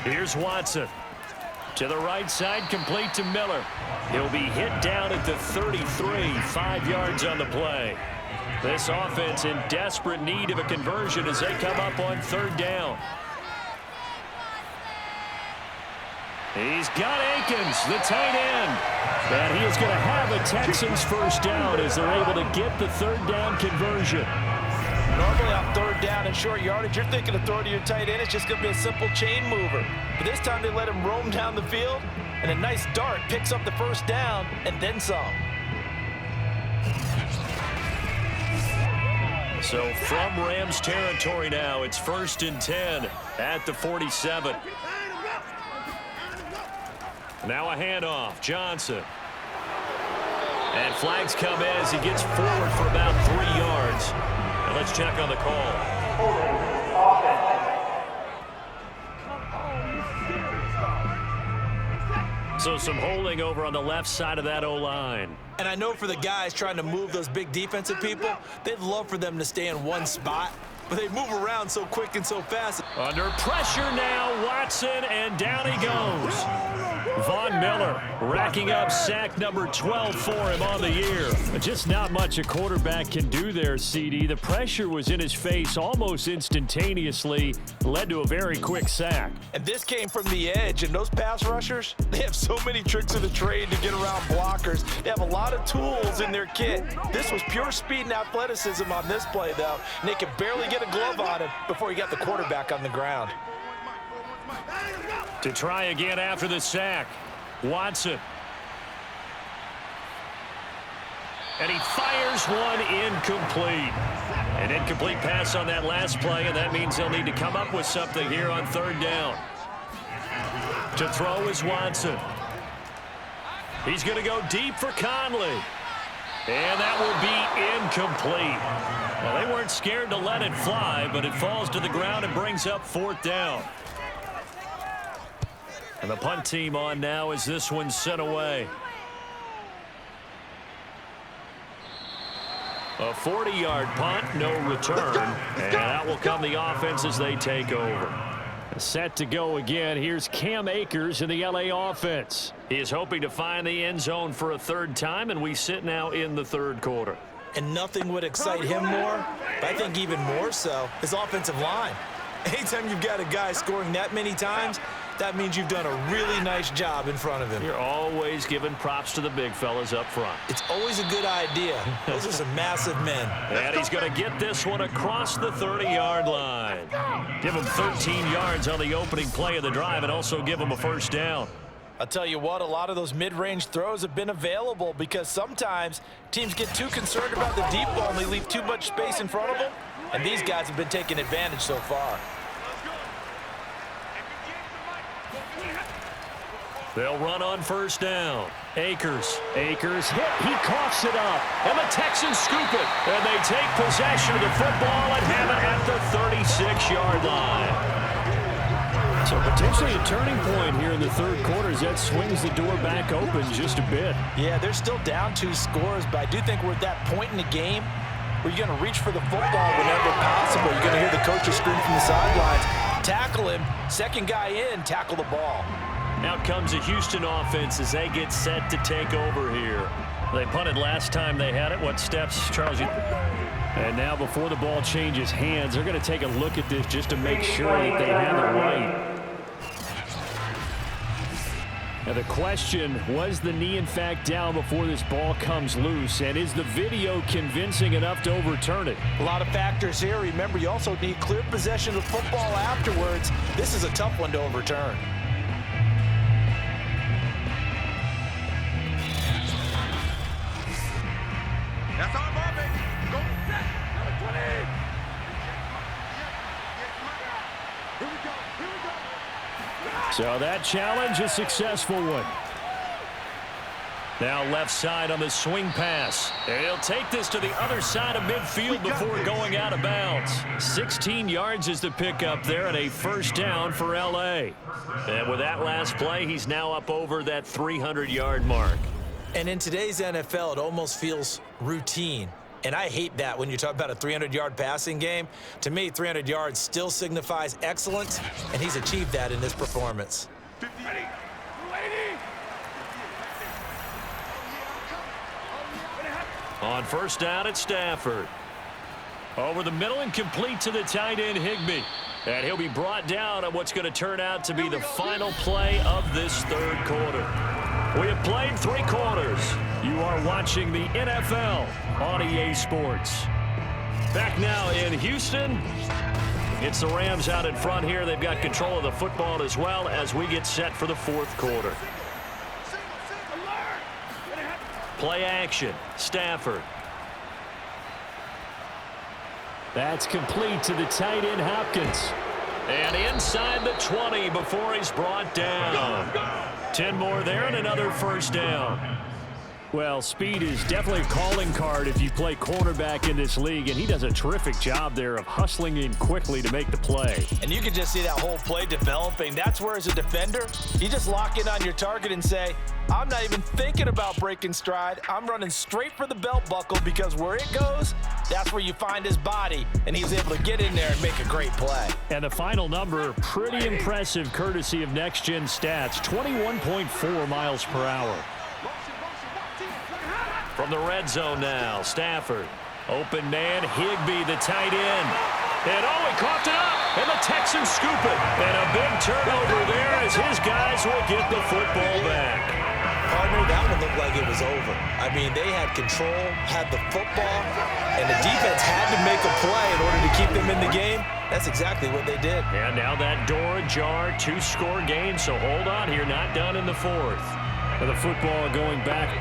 Here's Watson. To the right side, complete to Miller. He'll be hit down at the 33, 5 yards on the play. This offense in desperate need of a conversion as they come up on 3rd down. He's got Akins, the tight end. And he is going to have a Texans first down as they're able to get the 3rd down conversion. Normally on 3rd down and short yardage, you're thinking of throwing to your tight end. It's just going to be a simple chain mover. But this time they let him roam down the field, and a nice dart picks up the first down and then some. So from Rams territory now, it's 1st and 10 at the 47. Now a handoff, Johnson. And flags come in as he gets forward for about 3 yards. And let's check on the call. So some holding over on the left side of that O-line. And I know for the guys trying to move those big defensive people, they'd love for them to stay in one spot, but they move around so quick and so fast. Under pressure now, Watson, and down he goes. Von Miller racking up sack number 12 for him on the year. Just not much a quarterback can do there, CD. The pressure was in his face almost instantaneously, led to a very quick sack. And this came from the edge, and those pass rushers, they have so many tricks of the trade to get around blockers. They have a lot of tools in their kit. This was pure speed and athleticism on this play, though, and they could barely get a glove on him before he got the quarterback on the ground. To try again after the sack, Watson. And he fires one incomplete. An incomplete pass on that last play, and that means they'll need to come up with something here on 3rd down. To throw is Watson. He's going to go deep for Conley. And that will be incomplete. Well, they weren't scared to let it fly, but it falls to the ground and brings up 4th down. And the punt team on now as this one's sent away. A 40-yard punt, no return, and out will come the offense as they take over. Set to go again. Here's Cam Akers in the LA offense. He is hoping to find the end zone for a third time, and we sit now in the third quarter. And nothing would excite him more, but I think even more so, his offensive line. Anytime you've got a guy scoring that many times, that means you've done a really nice job in front of him. You're always giving props to the big fellas up front. It's always a good idea. Those are some massive men. And he's going to get this one across the 30-yard line. Give him 13 yards on the opening play of the drive and also give him a first down. I'll tell you what, a lot of those mid-range throws have been available because sometimes teams get too concerned about the deep ball and they leave too much space in front of them, and these guys have been taking advantage so far. They'll run on first down. Akers hit. He coughs it up. And the Texans scoop it. And they take possession of the football and have it at the 36-yard line. So potentially a turning point here in the third quarter as that swings the door back open just a bit. Yeah, they're still down 2 scores, but I do think we're at that point in the game where you're going to reach for the football whenever possible. You're going to hear the coaches scream from the sidelines. Tackle him. Second guy in, tackle the ball. Out comes the Houston offense as they get set to take over here. They punted last time they had it. What steps, Charles? And now before the ball changes hands, they're going to take a look at this just to make sure that they have it right. Now the question, was the knee in fact down before this ball comes loose? And is the video convincing enough to overturn it? A lot of factors here. Remember, you also need clear possession of football afterwards. This is a tough one to overturn. That's our ball, baby. Go set. Number 20. Here we go. Here we go. So that challenge, a successful one. Now left side on the swing pass. He'll take this to the other side of midfield before going out of bounds. 16 yards is the pickup there and a first down for L.A. And with that last play, he's now up over that 300-yard mark. And in today's NFL, it almost feels routine. And I hate that when you talk about a 300-yard passing game. To me, 300 yards still signifies excellence, and he's achieved that in this performance. 50, 80. On first down at Stafford. Over the middle and complete to the tight end Higbee. And he'll be brought down on what's going to turn out to be the final play of this third quarter. We have played 3 quarters. You are watching the NFL on EA Sports. Back now in Houston. It's the Rams out in front here. They've got control of the football as well as we get set for the fourth quarter. Play action. Stafford. That's complete to the tight end Hopkins. And inside the 20 before he's brought down. 10 more there and another first down. Well, speed is definitely a calling card if you play cornerback in this league, and he does a terrific job there of hustling in quickly to make the play. And you can just see that whole play developing. That's where, as a defender, you just lock in on your target and say, I'm not even thinking about breaking stride. I'm running straight for the belt buckle because where it goes, that's where you find his body. And he's able to get in there and make a great play. And the final number, pretty impressive courtesy of Next Gen Stats, 21.4 miles per hour. From the red zone now, Stafford. Open man, Higbee, the tight end. And he coughed it up, and the Texans scoop it. And a big turnover there as his guys will get the football back. Partner, that one looked like it was over. I mean, they had control, had the football, and the defense had to make a play in order to keep them in the game. That's exactly what they did. And now that door ajar, 2-score game, so hold on here, not done in the fourth. And the football going back.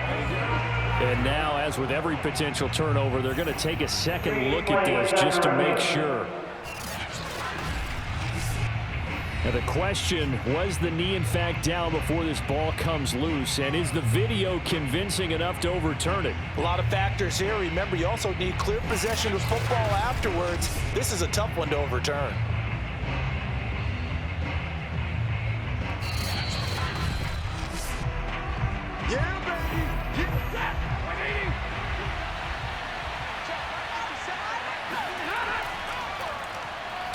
And now, as with every potential turnover, they're going to take a second look at this just to make sure. Now the question, was the knee in fact down before this ball comes loose? And is the video convincing enough to overturn it? A lot of factors here. Remember, you also need clear possession of football afterwards. This is a tough one to overturn. Yeah, baby. Keep that. 180.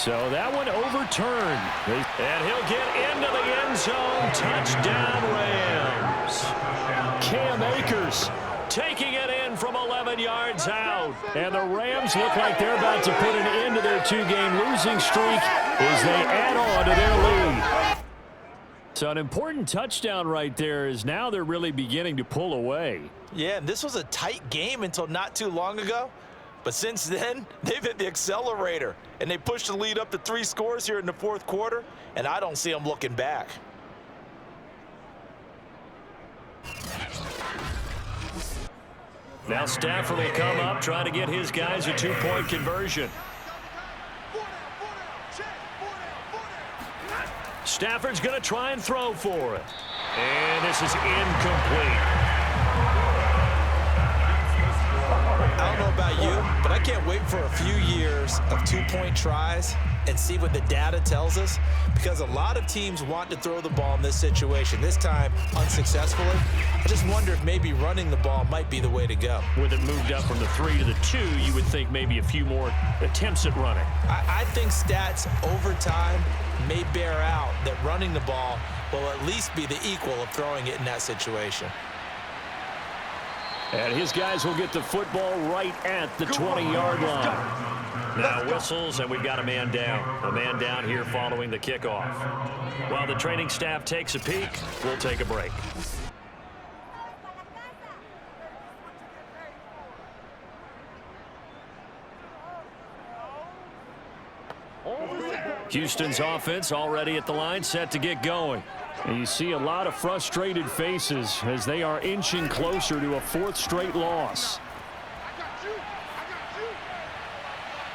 So that one overturned. And he'll get into the end zone. Touchdown, Rams. Cam Akers taking it in from 11 yards out. And the Rams look like they're about to put an end to their two-game losing streak as they add on to their lead. So an important touchdown right there is now they're really beginning to pull away. Yeah, and this was a tight game until not too long ago. But since then, they've hit the accelerator, and they pushed the lead up to 3 scores here in the fourth quarter, and I don't see them looking back. Now Stafford will come up, trying to get his guys a 2-point conversion. Stafford's going to try and throw for it. And this is incomplete. I don't know about you, but I can't wait for a few years of 2-point tries and see what the data tells us, because a lot of teams want to throw the ball in this situation, this time unsuccessfully. I just wonder if maybe running the ball might be the way to go. With it moved up from the 3 to the 2, you would think maybe a few more attempts at running. I think stats over time may bear out that running the ball will at least be the equal of throwing it in that situation. And his guys will get the football right at the 20-yard line. Now whistles, and we've got a man down. A man down here following the kickoff. While the training staff takes a peek, we'll take a break. Houston's offense already at the line, set to get going. And you see a lot of frustrated faces as they are inching closer to a 4th straight loss.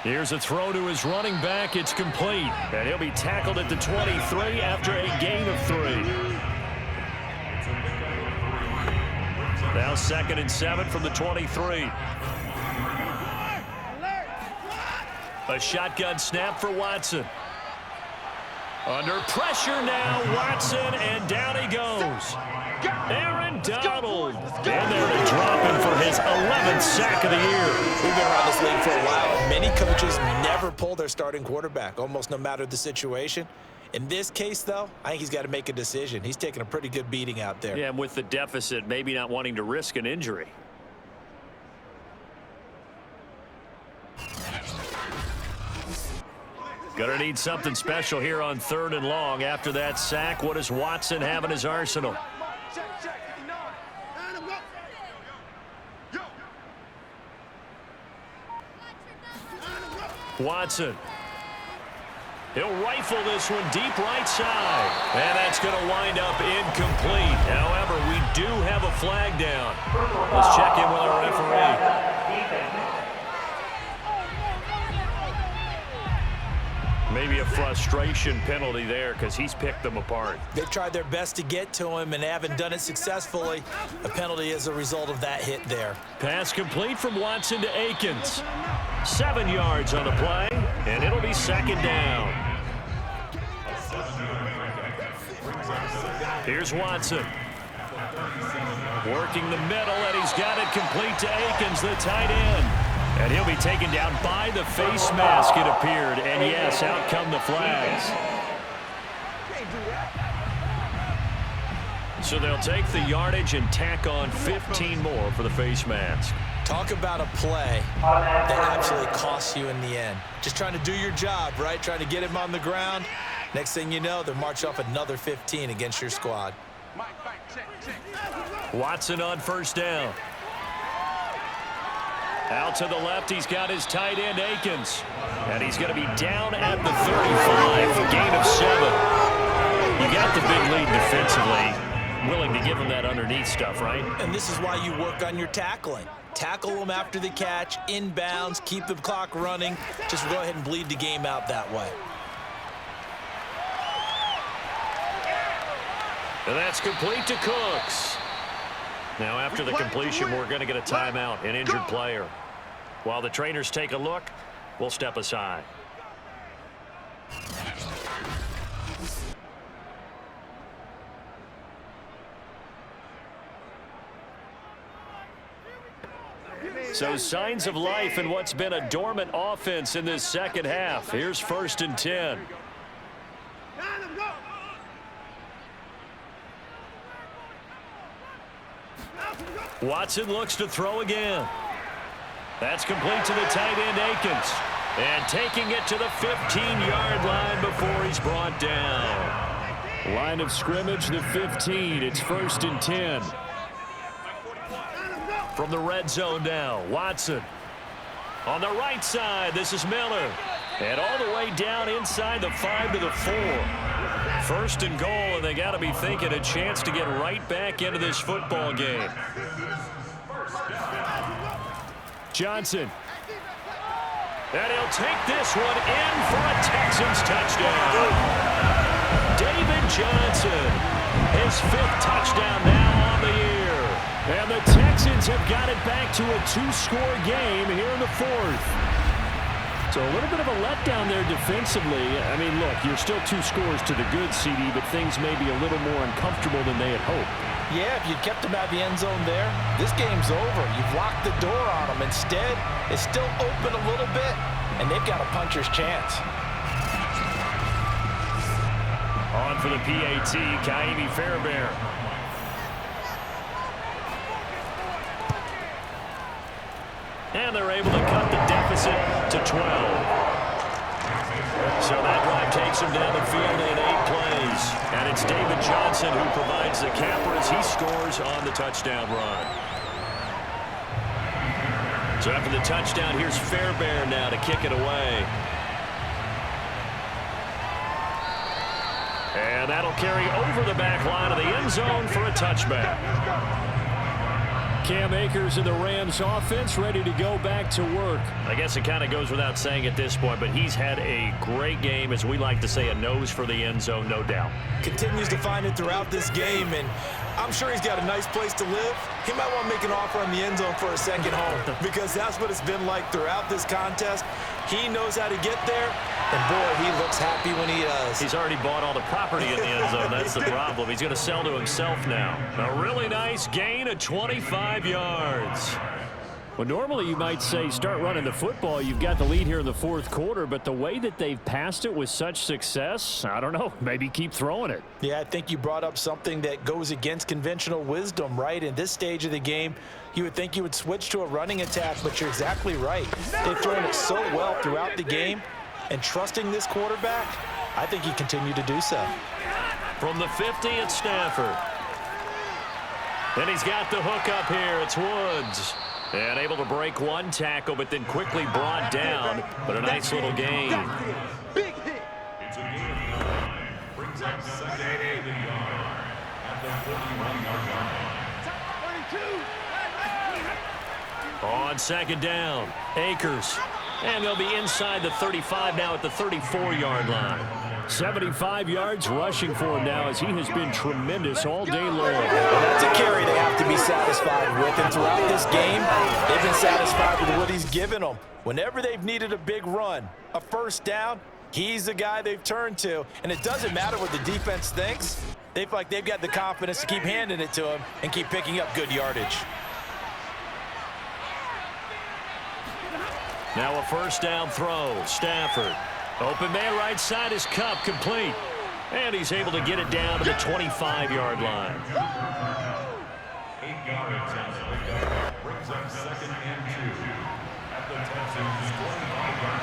Here's a throw to his running back. It's complete. And he'll be tackled at the 23 after a gain of 3. Now 2nd and 7 from the 23. A shotgun snap for Watson. Under pressure now, Watson, and down he goes. Aaron Donald. And there to drop him for his 11th sack of the year. We've been around this league for a while. Many coaches never pull their starting quarterback, almost no matter the situation. In this case, though, I think he's got to make a decision. He's taking a pretty good beating out there. Yeah, and with the deficit, maybe not wanting to risk an injury. Gonna need something special here on 3rd and long. After that sack, what does Watson have in his arsenal? Watson. He'll rifle this one deep right side. And that's going to wind up incomplete. However, we do have a flag down. Let's check in with our referee. Maybe a frustration penalty there because he's picked them apart. They've tried their best to get to him and haven't done it successfully. A penalty is a result of that hit there. Pass complete from Watson to Akins. 7 yards on the play, and it'll be 2nd down. Here's Watson. Working the middle, and he's got it complete to Akins, the tight end. And he'll be taken down by the face mask, it appeared. And yes, out come the flags. So they'll take the yardage and tack on 15 more for the face mask. Talk about a play that absolutely costs you in the end. Just trying to do your job, right? Trying to get him on the ground. Next thing you know, they'll march off another 15 against your squad. Watson on 1st down. Out to the left, he's got his tight end, Akins. And he's going to be down at the 35, gain of 7. You got the big lead defensively. Willing to give him that underneath stuff, right? And this is why you work on your tackling. Tackle them after the catch, inbounds, keep the clock running. Just go ahead and bleed the game out that way. And that's complete to Cooks. Now, after the completion, we're going to get a timeout, an injured player. While the trainers take a look, we'll step aside. So signs of life in what's been a dormant offense in this second half. Here's 1st and 10. Watson looks to throw again. That's complete to the tight end, Akins. And taking it to the 15-yard line before he's brought down. Line of scrimmage, the 15. It's 1st and 10. From the red zone now, Watson. On the right side, this is Miller. And all the way down inside the 5 to the 4. 1st and goal, and they got to be thinking a chance to get right back into this football game. Johnson. And he'll take this one in for a Texans touchdown. David Johnson, his 5th touchdown now on the year. And the Texans have got it back to a 2-score game here in the 4th. So a little bit of a letdown there defensively. I mean, look, you're still 2 scores to the good, CD, but things may be a little more uncomfortable than they had hoped. Yeah, if you kept them out of the end zone there, this game's over. You've locked the door on them. Instead, it's still open a little bit, and they've got a puncher's chance. On for the PAT, Kaimi Fairbairn. And they're able to cut the deficit to 12. So that drive takes him down the field in 8 plays. And it's David Johnson who provides the capper as he scores on the touchdown run. So after the touchdown, here's Fairbairn now to kick it away. And that'll carry over the back line of the end zone for a touchback. Cam Akers and the Rams offense ready to go back to work. I guess it kind of goes without saying at this point, but he's had a great game, as we like to say, a nose for the end zone, no doubt. Continues to find it throughout this game, and I'm sure he's got a nice place to live. He might want to make an offer on the end zone for a second home because that's what it's been like throughout this contest. He knows how to get there, and boy, he looks happy when he does. He's already bought all the property in the end zone. That's the problem. He's going to sell to himself now. A really nice gain of 25 yards. Well, normally you might say start running the football. You've got the lead here in the 4th quarter, but the way that they've passed it with such success, I don't know, maybe keep throwing it. Yeah, I think you brought up something that goes against conventional wisdom, right? In this stage of the game, you would think you would switch to a running attack, but you're exactly right. They've thrown it so well throughout the game, and trusting this quarterback, I think he continued to do so. From the 50, it's Stafford. And he's got the hook up here. It's Woods. And able to break one tackle, but then quickly brought down. But a nice little gain. Big hit. It's a gain. Brings up second and 8 at the 41-yard line. On second down, Akers. And they'll be inside the 35 now at the 34-yard line. 75 yards rushing for him now as he has been tremendous all day long. Well, that's a carry they have to be satisfied with. And throughout this game, they've been satisfied with what he's given them. Whenever they've needed a big run, a first down, he's the guy they've turned to. And it doesn't matter what the defense thinks. They feel like they've got the confidence to keep handing it to him and keep picking up good yardage. Now a first down throw, Stafford. Open man right side is Cup, complete. And he's able to get it down to the 25-yard line. 8 yards on the pickup. Brings up second and 2 at the Texans' 25-yard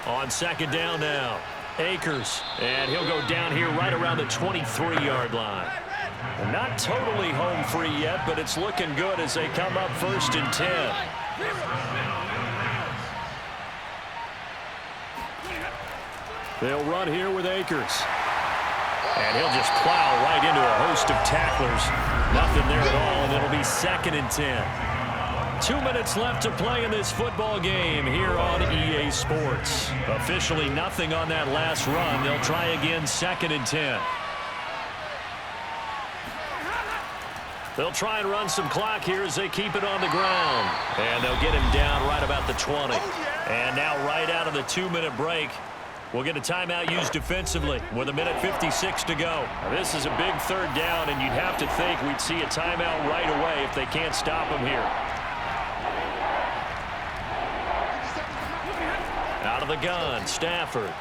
line. On second down now, Akers. And he'll go down here right around the 23-yard line. Not totally home free yet, but it's looking good as they come up 1st and 10. They'll run here with Akers. And he'll just plow right into a host of tacklers. Nothing there at all, and it'll be 2nd and 10. 2 minutes left to play in this football game here on EA Sports. Officially nothing on that last run. They'll try again 2nd and 10. They'll try and run some clock here as they keep it on the ground. And they'll get him down right about the 20. And now right out of the 2-minute break, We'll get a timeout used defensively with 1:56 to go. Now, this is a big third down, and you'd have to think we'd see a timeout right away if they can't stop him here. Out of the gun, Stafford.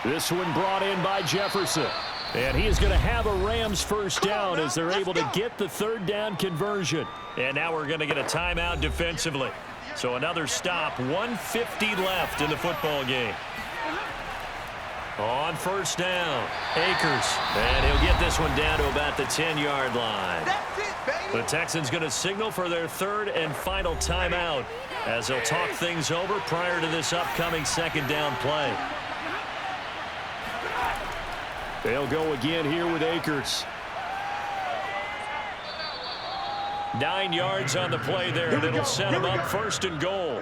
This one brought in by Jefferson. And he is going to have a Rams first down as they're able to get the third down conversion. And now we're going to get a timeout defensively. So another stop, 1:50 left in the football game. On first down, Akers. And he'll get this one down to about the 10-yard line. The Texans going to signal for their third and final timeout as they'll talk things over prior to this upcoming second down play. They'll go again here with Akers. 9 yards on the play there, and it'll set him up first and goal.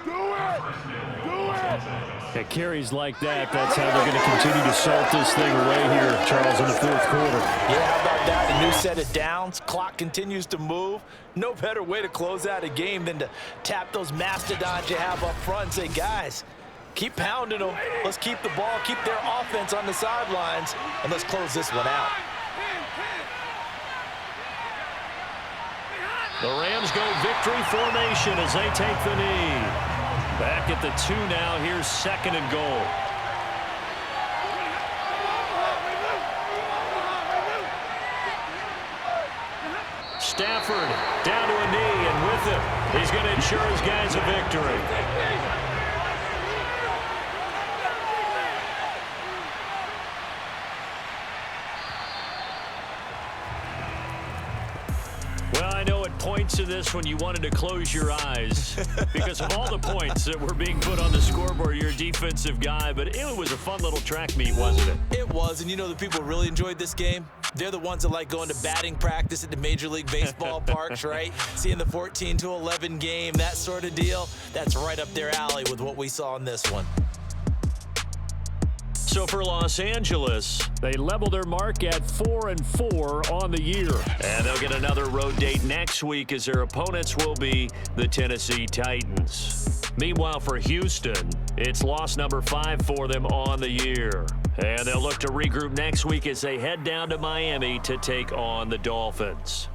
At carries like that, that's how they're going to continue to salt this thing away here, Charles, in the fourth quarter. Yeah, how about that? A new set of downs. Clock continues to move. No better way to close out a game than to tap those mastodons you have up front and say, guys, keep pounding them. Let's keep the ball, keep their offense on the sidelines, and let's close this one out. The Rams go victory formation as they take the knee. Back at the 2 now. Here's second and goal. Stafford down to a knee, and with it, he's going to ensure his guys a victory. Points to this when you wanted to close your eyes because of all the points that were being put on the scoreboard. You're a defensive guy, but it was a fun little track meet, wasn't it? It was, and you know the people who really enjoyed this game? They're the ones that like going to batting practice at the Major League Baseball parks, right? Seeing the 14-11 game, that sort of deal. That's right up their alley with what we saw in this one. So for Los Angeles, they level their mark at 4-4 on the year. And they'll get another road date next week as their opponents will be the Tennessee Titans. Meanwhile, for Houston, it's loss number 5 for them on the year. And they'll look to regroup next week as they head down to Miami to take on the Dolphins.